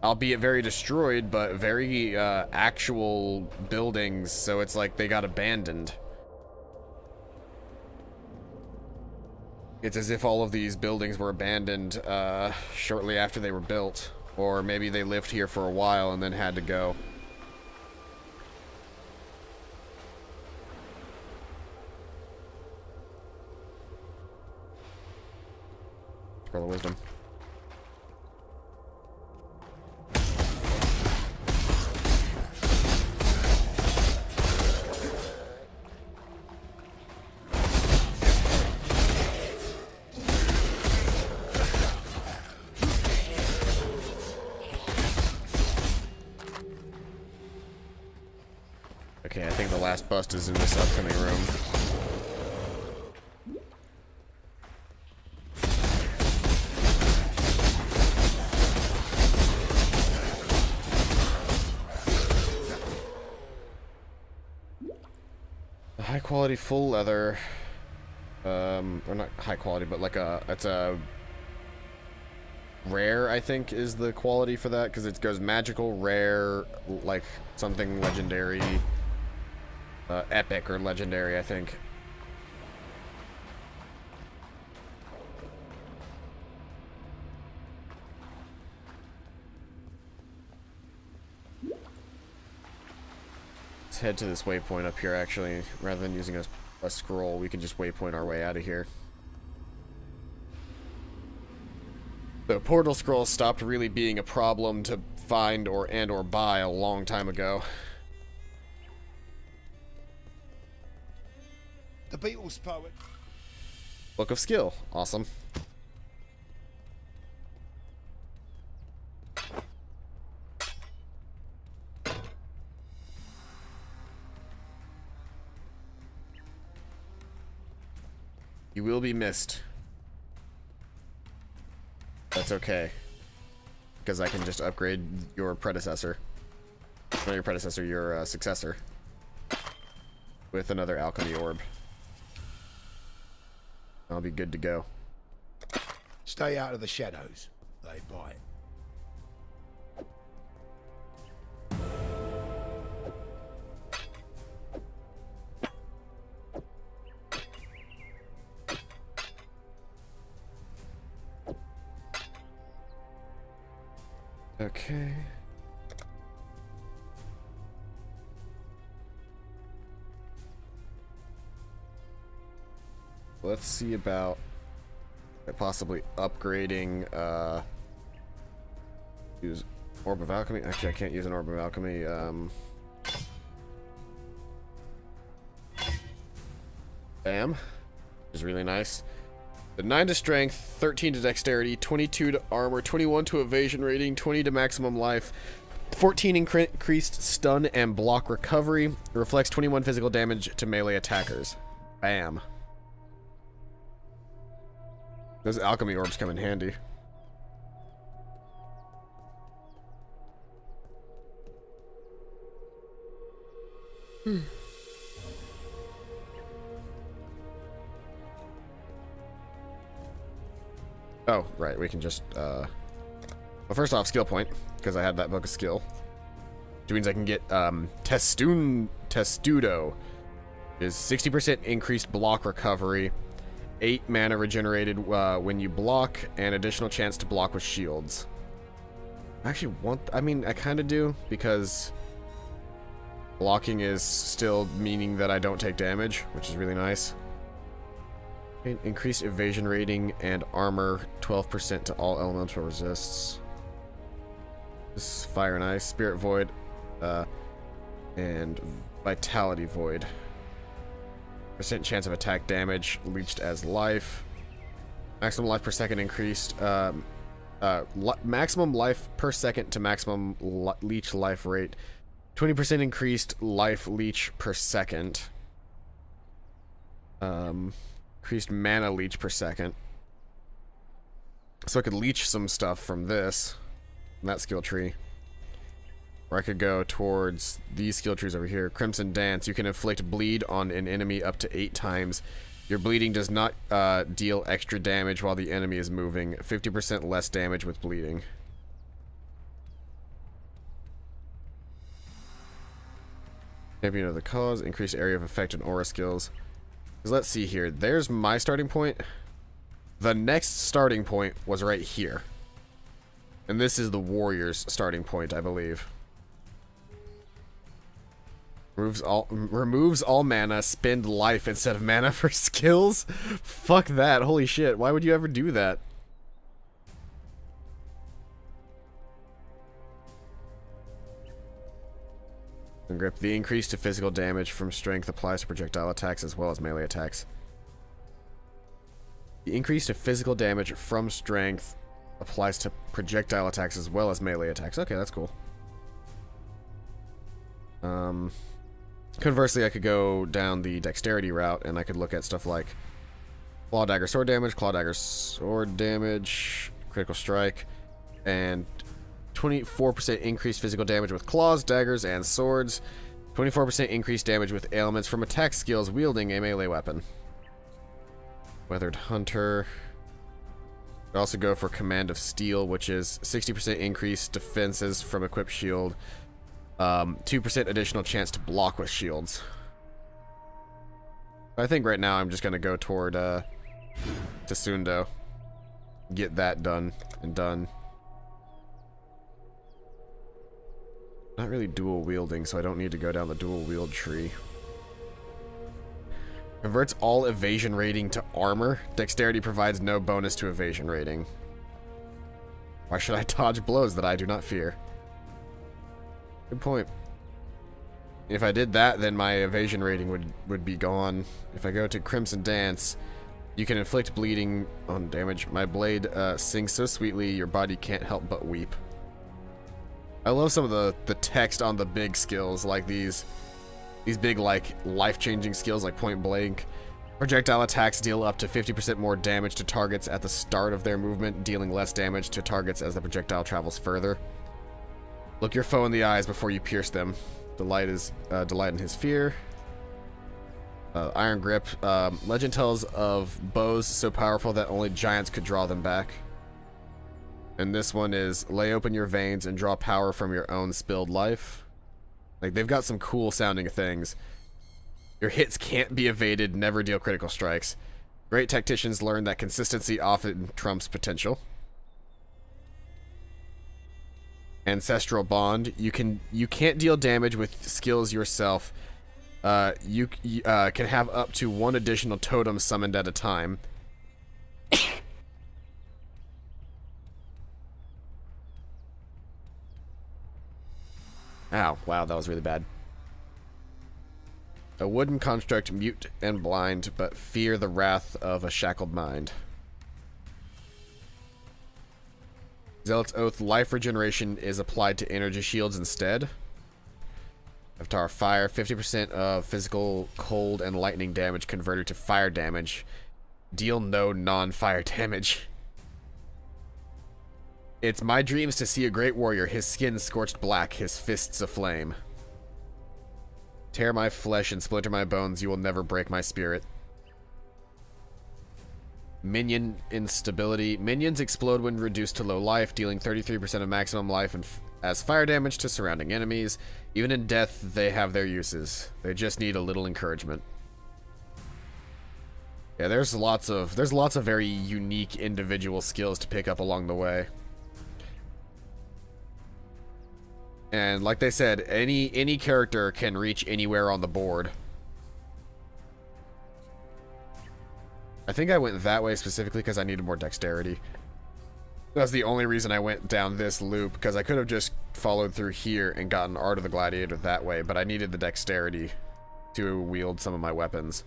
albeit very destroyed, but very actual buildings, so it's like they got abandoned. It's as if all of these buildings were abandoned shortly after they were built, or maybe they lived here for a while and then had to go. Scroll of wisdom. Okay, I think the last bust is in this upcoming room. A high quality full leather, or not high quality, but like it's a rare, I think, is the quality for that, because it goes magical, rare, like something legendary. Epic or legendary, I think. Let's head to this waypoint up here, actually. Rather than using a scroll, we can just waypoint our way out of here. The portal scrolls stopped really being a problem to find or buy a long time ago. The Beatles poet. Book of Skill. Awesome. You will be missed. That's okay. Because I can just upgrade your predecessor. Not your predecessor, your successor. With another alchemy orb. I'll be good to go. Stay out of the shadows. They bite. Okay. Let's see about possibly upgrading, use Orb of Alchemy. Actually, I can't use an Orb of Alchemy. Bam. Which is really nice. The 9 to Strength, 13 to Dexterity, 22 to Armor, 21 to Evasion Rating, 20 to Maximum Life, 14 increased Stun and Block Recovery. It reflects 21 physical damage to melee attackers. Bam. Those alchemy orbs come in handy. Oh, right, we can just, well, first off, skill point, because I had that book of skill. Which means I can get, Testudo. Is 60% increased block recovery, 8 mana regenerated when you block, and additional chance to block with shields. I actually want, I mean, I kind of do, because blocking is still meaning that I don't take damage, which is really nice. Increased evasion rating and armor 12% to all elemental resists. This is fire and ice, spirit void, and vitality void. Percent chance of attack damage, leached as life. Maximum life per second increased. Maximum life per second to maximum leech life rate. 20% increased life leech per second. Increased mana leech per second. So I could leech some stuff from this, from that skill tree. Or I could go towards these skill trees over here. Crimson Dance. You can inflict bleed on an enemy up to 8 times. Your bleeding does not deal extra damage while the enemy is moving. 50% less damage with bleeding. Champion of the Cause. Increased area of effect and aura skills. Because let's see here. There's my starting point. The next starting point was right here. And this is the warrior's starting point, I believe. Removes all mana, spend life instead of mana for skills? Fuck that, holy shit, why would you ever do that? And grip. The increase to physical damage from strength applies to projectile attacks as well as melee attacks. The increase to physical damage from strength applies to projectile attacks as well as melee attacks. Okay, that's cool. Conversely, I could go down the dexterity route, and I could look at stuff like claw dagger sword damage, critical strike, and 24% increased physical damage with claws, daggers, and swords. 24% increased damage with ailments from attack skills wielding a melee weapon. Weathered Hunter. Could also go for Command of Steel, which is 60% increased defenses from equipped shield. 2% additional chance to block with shields. I think right now I'm just going to go toward Tsundo. Get that done and done. Not really dual wielding, so I don't need to go down the dual wield tree. Converts all evasion rating to armor. Dexterity provides no bonus to evasion rating. Why should I dodge blows that I do not fear? Good point. If I did that, then my evasion rating would be gone. If I go to Crimson Dance, you can inflict bleeding on damage. My blade sings so sweetly, your body can't help but weep. I love some of the text on the big skills, like these big, like, life-changing skills like Point Blank. Projectile attacks deal up to 50% more damage to targets at the start of their movement, dealing less damage to targets as the projectile travels further. Look your foe in the eyes before you pierce them. Delight in his fear. Iron Grip. Legend tells of bows so powerful that only giants could draw them back. And this one is lay open your veins and draw power from your own spilled life. Like, they've got some cool sounding things. Your hits can't be evaded, never deal critical strikes. Great tacticians learn that consistency often trumps potential. Ancestral Bond. You can't deal damage with skills yourself. You can have up to 1 additional totem summoned at a time. Ow, wow, that was really bad. A wooden construct, mute and blind, but fear the wrath of a shackled mind. Zealot's Oath, life regeneration is applied to energy shields instead. Avatar Fire, 50% of physical, cold, and lightning damage converted to fire damage. Deal no non-fire damage. It's my dreams to see a great warrior, his skin scorched black, his fists aflame. Tear my flesh and splinter my bones, you will never break my spirit. Minion instability. Minions explode when reduced to low life, dealing 33% of maximum life as fire damage to surrounding enemies. Even in death, they have their uses. They just need a little encouragement. Yeah, there's lots of very unique individual skills to pick up along the way. And like they said, any character can reach anywhere on the board. I think I went that way specifically because I needed more dexterity. That's the only reason I went down this loop, because I could have just followed through here and gotten Art of the Gladiator that way, but I needed the dexterity to wield some of my weapons.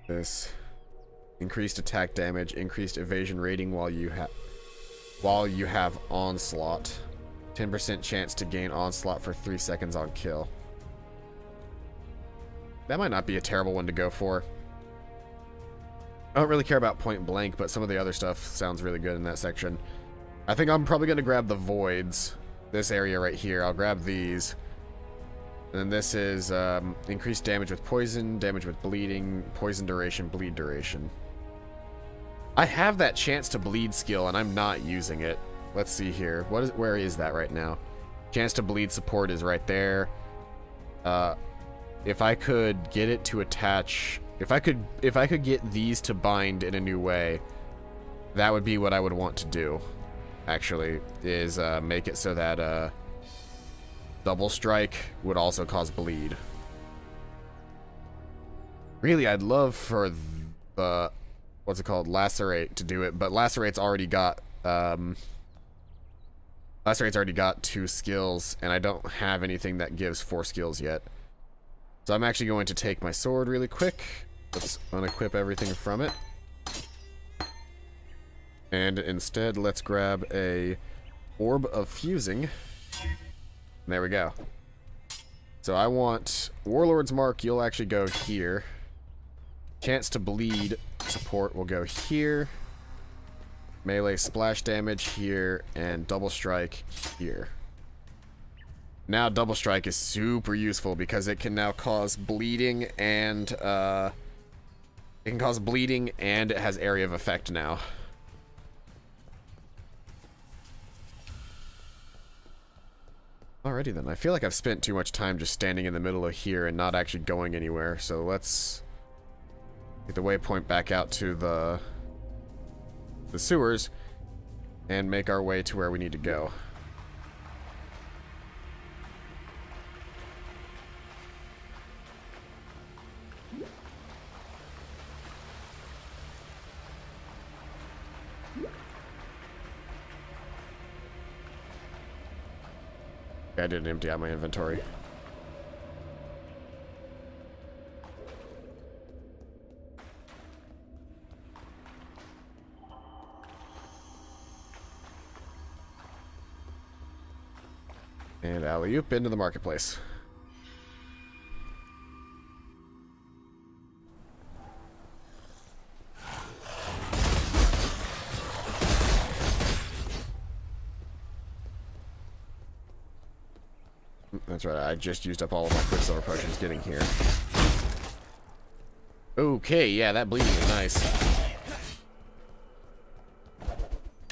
This increased attack damage, increased evasion rating while you have onslaught. 10% chance to gain onslaught for 3 seconds on kill. That might not be a terrible one to go for. I don't really care about point blank, but some of the other stuff sounds really good in that section. I think I'm probably going to grab the voids. This area right here. I'll grab these. And then this is increased damage with poison, damage with bleeding, poison duration, bleed duration. I have that chance to bleed skill, and I'm not using it. Let's see here. Where is that right now? Chance to bleed support is right there. If I could get it to attach... If I could get these to bind in a new way, that would be what I would want to do, actually, is make it so that double strike would also cause bleed. Really, I'd love for the, what's it called, lacerate to do it, but lacerate's already got lacerate's already got 2 skills, and I don't have anything that gives 4 skills yet. So I'm actually going to take my sword really quick. Let's unequip everything from it. And instead, let's grab a orb of fusing. There we go. So I want Warlord's Mark, you'll actually go here. Chance to bleed support will go here. Melee splash damage here, and double strike here. Now double strike is super useful because it can now cause bleeding and it has area of effect now. Alrighty then, I feel like I've spent too much time just standing in the middle of here and not actually going anywhere, so let's get the waypoint back out to the sewers and make our way to where we need to go. I didn't empty out my inventory. And alley-oop into the marketplace. That's right, I just used up all of my Quicksilver potions getting here. Okay, yeah, that bleeding is nice.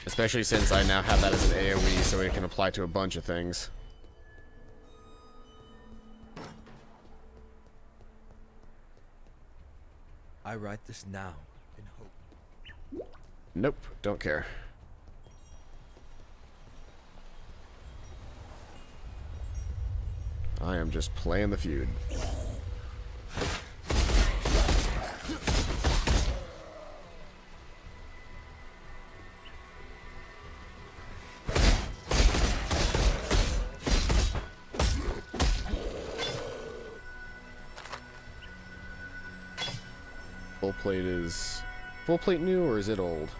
Especially since I now have that as an AoE, so it can apply to a bunch of things. I write this now in hope. Nope, don't care. I am just playing the feud. Full plate is... Full plate new, or is it old?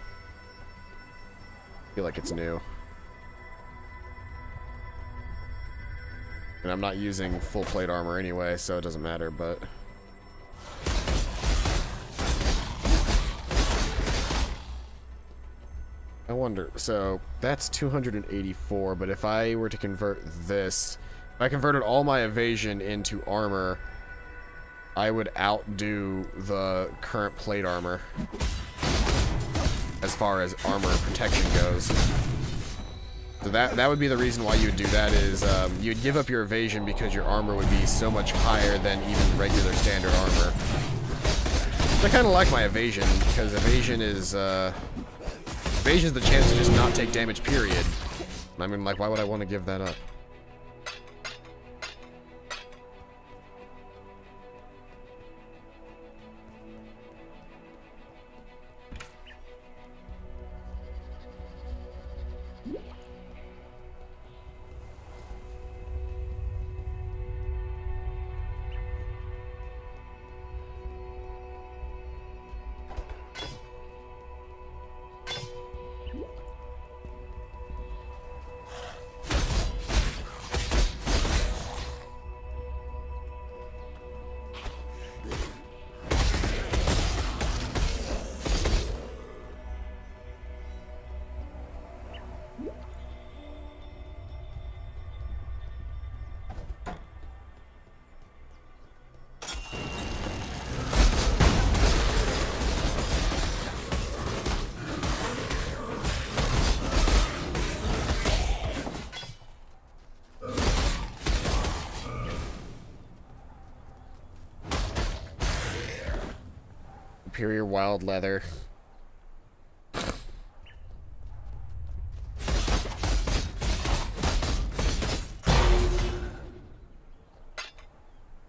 I feel like it's new. And I'm not using full plate armor anyway, so it doesn't matter, but... I wonder, so that's 284, but if I were to convert this, if I converted all my evasion into armor, I would outdo the current plate armor as far as armor protection goes. So that would be the reason why you would do that, is you'd give up your evasion because your armor would be so much higher than even regular standard armor. I kind of like my evasion, because evasion is the chance to just not take damage, period. I mean, like, why would I want to give that up? Superior wild leather.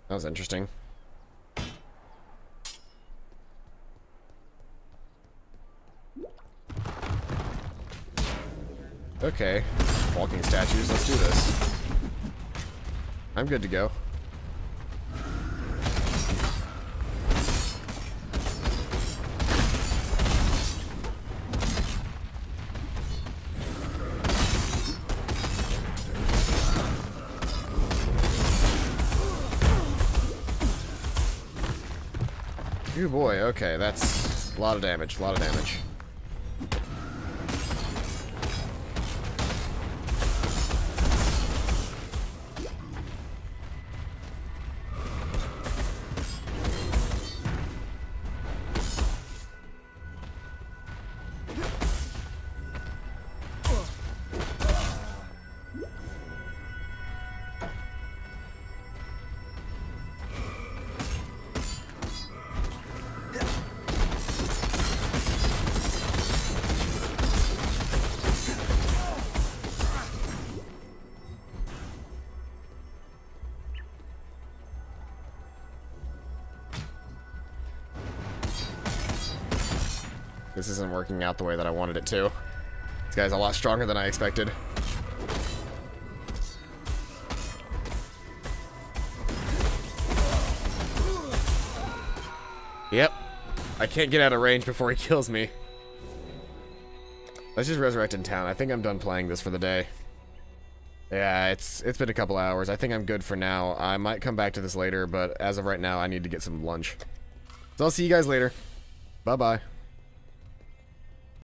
That was interesting. Okay. Walking statues, let's do this. I'm good to go. Oh boy, okay, that's a lot of damage, a lot of damage. This isn't working out the way that I wanted it to. This guy's a lot stronger than I expected. Yep. I can't get out of range before he kills me. Let's just resurrect in town. I think I'm done playing this for the day. Yeah, it's been a couple hours. I think I'm good for now. I might come back to this later, but as of right now, I need to get some lunch. So I'll see you guys later. Bye-bye.